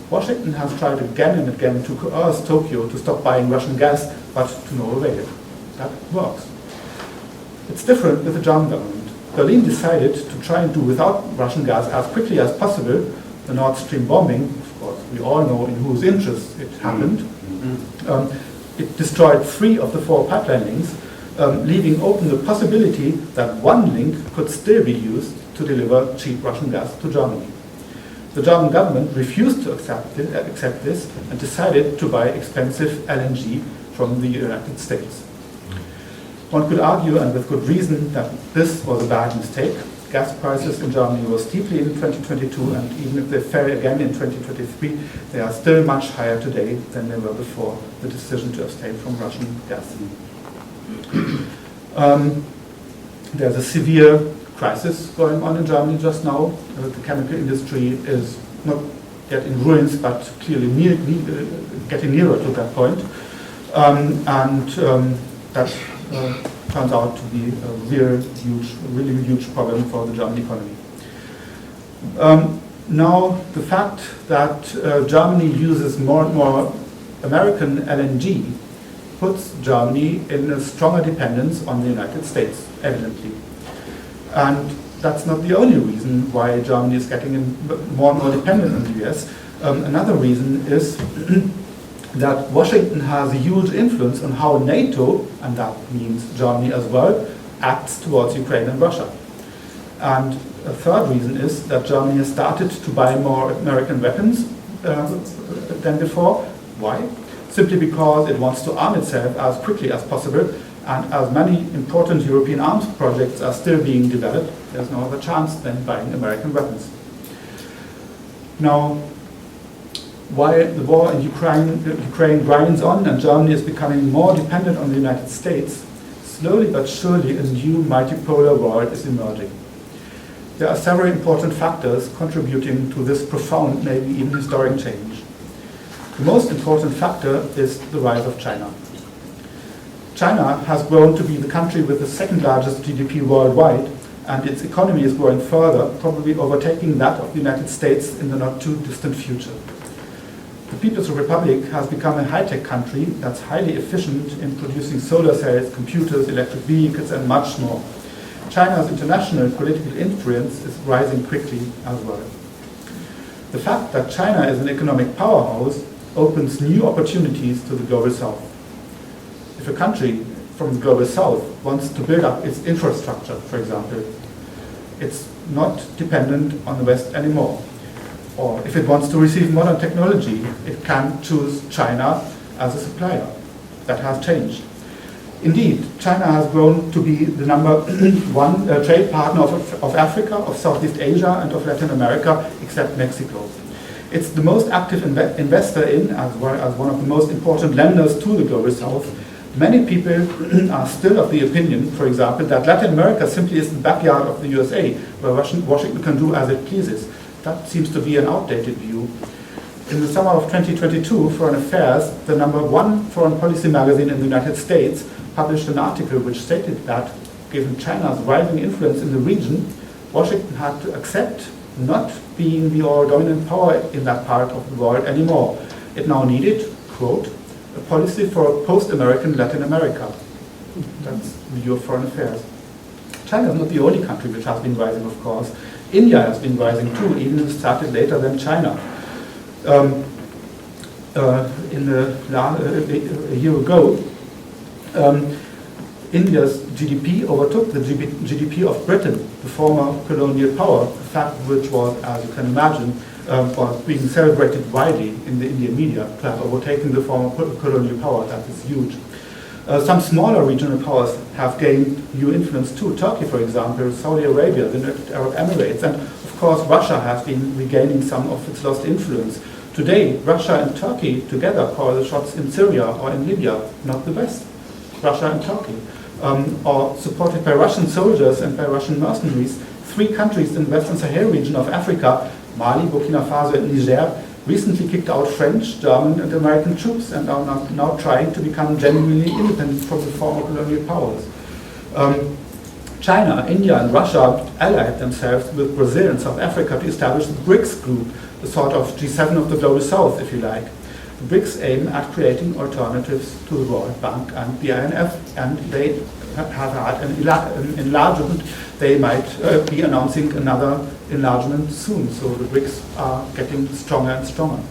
Washington has tried again and again to coerce Tokyo to stop buying Russian gas, but to no avail. That works. It's different with the German government. Berlin decided to try and do without Russian gas as quickly as possible. The Nord Stream bombing, of course, we all know in whose interest it happened. It destroyed 3 of the 4 pipeline links, leaving open the possibility that one link could still be used to deliver cheap Russian gas to Germany. The German government refused to accept this and decided to buy expensive LNG from the United States. One could argue, and with good reason, that this was a bad mistake. Gas prices in Germany rose steeply in 2022, and even if they fell again in 2023, they are still much higher today than they were before the decision to abstain from Russian gas. There's a severe crisis going on in Germany just now. The chemical industry is not yet in ruins, but clearly getting nearer to that point. That turns out to be a really huge problem for the German economy. Now, the fact that Germany uses more and more American LNG puts Germany in a stronger dependence on the United States, evidently. And that's not the only reason why Germany is getting more and more dependent on the US. Another reason is that Washington has a huge influence on how NATO, and that means Germany as well, acts towards Ukraine and Russia. And a third reason is that Germany has started to buy more American weapons than before. Why? Simply because it wants to arm itself as quickly as possible, and as many important European arms projects are still being developed, there's no other chance than buying American weapons. Now, while the war in Ukraine grinds on and Germany is becoming more dependent on the United States, slowly but surely a new multipolar world is emerging. There are several important factors contributing to this profound, maybe even historic change. The most important factor is the rise of China. China has grown to be the country with the second largest GDP worldwide, and its economy is growing further, probably overtaking that of the United States in the not too distant future. The People's Republic has become a high-tech country that's highly efficient in producing solar cells, computers, electric vehicles, and much more. China's international political influence is rising quickly as well. The fact that China is an economic powerhouse opens new opportunities to the global south. If a country from the global south wants to build up its infrastructure, for example, it's not dependent on the West anymore. Or if it wants to receive modern technology, it can choose China as a supplier. That has changed. Indeed, China has grown to be the number 1 trade partner of Africa, of Southeast Asia, and of Latin America, except Mexico. It's the most active investor in, as well as one of the most important lenders to the global south. Many people are still of the opinion, for example, that Latin America simply is the backyard of the USA, where Washington can do as it pleases. That seems to be an outdated view. In the summer of 2022, Foreign Affairs, the number 1 foreign policy magazine in the United States, published an article which stated that, given China's rising influence in the region, Washington had to accept not being the all-dominant power in that part of the world anymore. It now needed, quote, a policy for post-American Latin America. That's the view of Foreign Affairs. China is not the only country which has been rising, of course. India has been rising too, even if it started later than China. A year ago, India's GDP overtook the GDP of Britain, the former colonial power, a fact which was, as you can imagine, was being celebrated widely in the Indian media to have overtaken the former colonial power. That is huge. Some smaller regional powers have gained new influence too. Turkey, for example, Saudi Arabia, the United Arab Emirates, and of course Russia has been regaining some of its lost influence. Today, Russia and Turkey together call the shots in Syria or in Libya, not the West. Russia and Turkey. Or supported by Russian soldiers and by Russian mercenaries, 3 countries in the Western Sahel region of Africa, Mali, Burkina Faso, and Niger, recently kicked out French, German, and American troops and are now trying to become genuinely independent from the former colonial powers. China, India, and Russia allied themselves with Brazil and South Africa to establish the BRICS group, the sort of G7 of the global south, if you like. The BRICS aim at creating alternatives to the World Bank and the IMF, and they have had an enlargement. They might be announcing another enlargement soon, so the BRICS are getting stronger and stronger.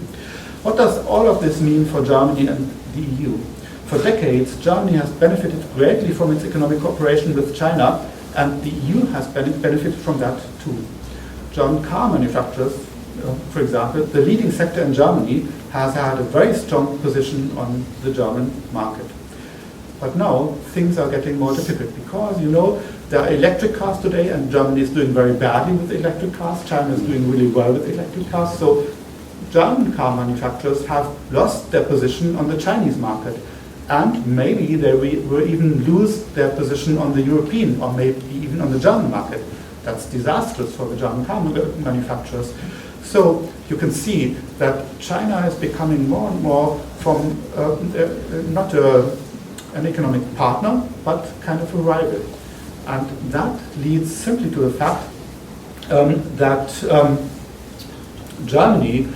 What does all of this mean for Germany and the EU? For decades, Germany has benefited greatly from its economic cooperation with China, and the EU has benefited from that too. German car manufacturers, for example, the leading sector in Germany, has had a very strong position on the German market. But now things are getting more difficult because, there are electric cars today, and Germany is doing very badly with electric cars. China is doing really well with electric cars. So German car manufacturers have lost their position on the Chinese market. And maybe they will even lose their position on the European or maybe even on the German market. That's disastrous for the German car manufacturers. So you can see that China is becoming more and more from not an economic partner, but kind of a rival. And that leads simply to the fact that Germany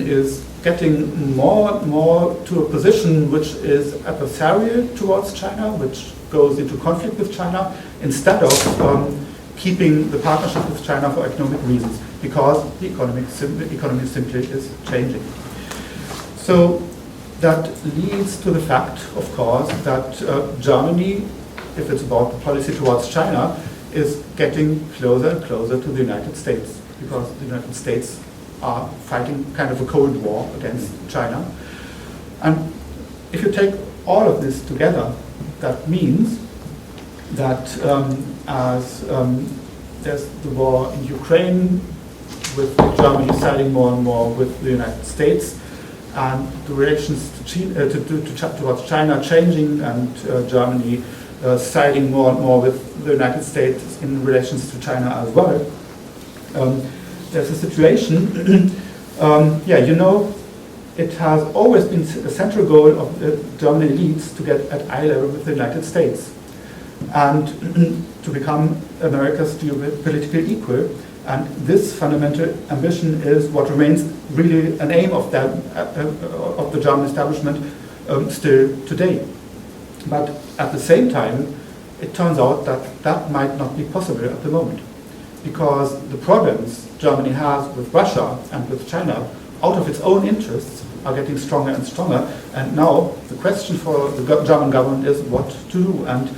is getting more and more to a position which is adversarial towards China, which goes into conflict with China, instead of keeping the partnership with China for economic reasons, because the economy simply is changing. So that leads to the fact, of course, that Germany, if it's about the policy towards China, is getting closer and closer to the United States, because the United States are fighting kind of a Cold War against China. And if you take all of this together, that means that as there's the war in Ukraine, with Germany siding more and more with the United States, and the relations towards China changing, and Germany siding more and more with the United States in relations to China as well. There's a situation, it has always been a central goal of the German elites to get at eye level with the United States and to become America's geopolitical equal. And this fundamental ambition is what remains really an aim of the German establishment still today. But at the same time, it turns out that that might not be possible at the moment, because the problems Germany has with Russia and with China, out of its own interests, are getting stronger and stronger. And now the question for the German government is what to do. And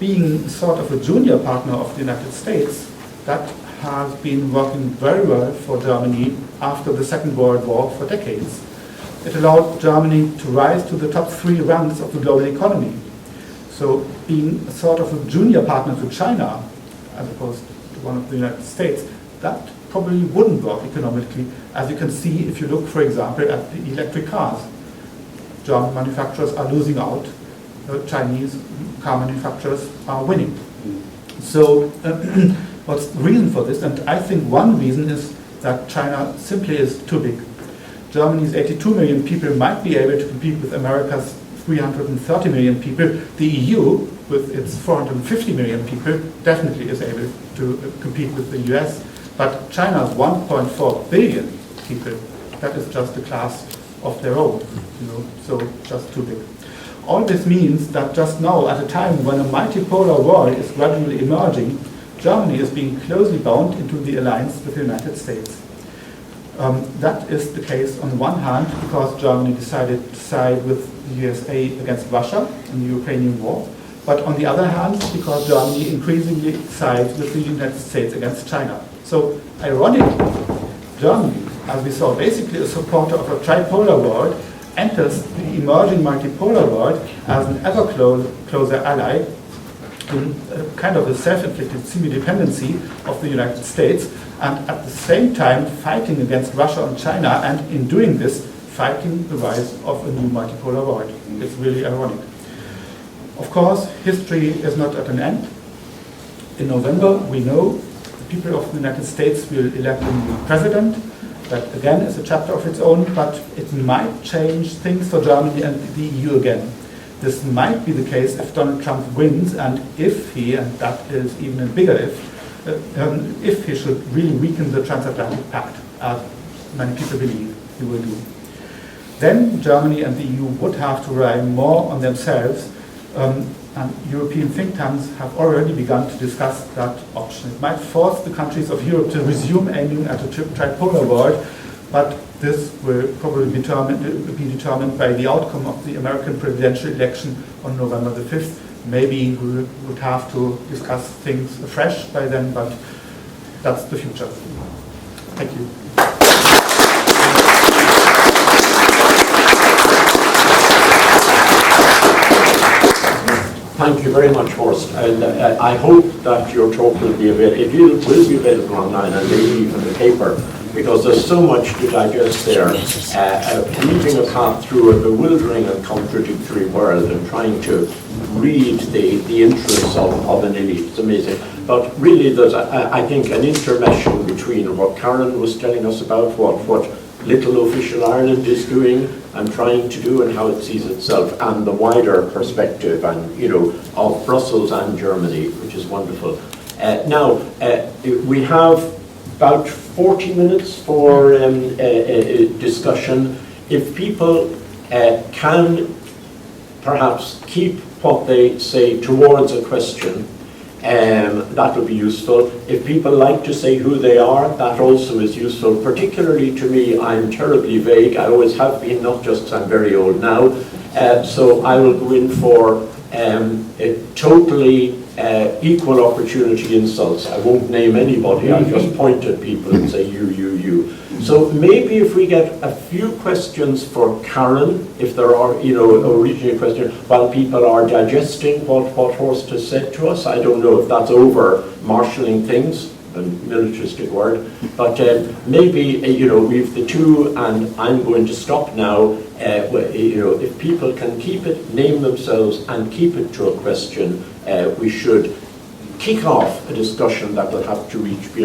being sort of a junior partner of the United States, that has been working very well for Germany after the Second World War for decades. It allowed Germany to rise to the top 3 ranks of the global economy. So being sort of a junior partner to China, as opposed to one of the United States, that probably wouldn't work economically, as you can see if you look, for example, at the electric cars. German manufacturers are losing out, Chinese car manufacturers are winning. So what's the reason for this? And I think one reason is that China simply is too big. Germany's 82 million people might be able to compete with America's 330 million people. The EU, with its 450 million people, definitely is able to compete with the US. But China's 1.4 billion people, that is just a class of their own, so just too big. All this means that just now, at a time when a multipolar world is gradually emerging, Germany is being closely bound into the alliance with the United States. That is the case on the one hand because Germany decided to side with the USA against Russia in the Ukrainian war, but on the other hand because Germany increasingly sides with the United States against China. So ironically, Germany, as we saw, basically a supporter of a tripolar world, enters the emerging multipolar world as an ever closer ally in kind of a self-inflicted semi-dependency of the United States, and at the same time fighting against Russia and China, and in doing this, fighting the rise of a new multipolar world. It's really ironic. Of course, history is not at an end. In November, we know the people of the United States will elect a new president. That again is a chapter of its own, but it might change things for Germany and the EU again. This might be the case if Donald Trump wins, and if he, and that is even a bigger if he should really weaken the transatlantic pact, as many people believe he will do. Then Germany and the EU would have to rely more on themselves, and European think tanks have already begun to discuss that option. It might force the countries of Europe to resume aiming at a tripolar world, but this will probably be determined by the outcome of the American presidential election on November the 5th. Maybe we would have to discuss things afresh by then, but that's the future. Thank you. Thank you very much, Horst. And I hope that your talk will be available online and maybe even the paper, because there's so much to digest there. Weaving a path through a bewildering and contradictory world and trying to read the interests of an elite. It's amazing. But really, there's, I think, an intermesh between what Karen was telling us about, what little official Ireland is doing and trying to do and how it sees itself, and the wider perspective and, you know, of Brussels and Germany, which is wonderful. Now, we have about 40 minutes for discussion. If people can perhaps keep what they say towards a question, that would be useful. If people like to say who they are, that also is useful. Particularly to me, I'm terribly vague. I always have been, not just because I'm very old now. So I will go in for totally equal opportunity insults. I won't name anybody. I'll just point at people and say you, you, you. So maybe if we get a few questions for Karen, if there are, you know, original questions, while people are digesting what Horst has said to us. I don't know if that's over marshalling things, a militaristic word, but maybe, you know, we've the two, and I'm going to stop now. You know, if people can keep it, name themselves, and keep it to a question, we should kick off a discussion that will have to reach beyond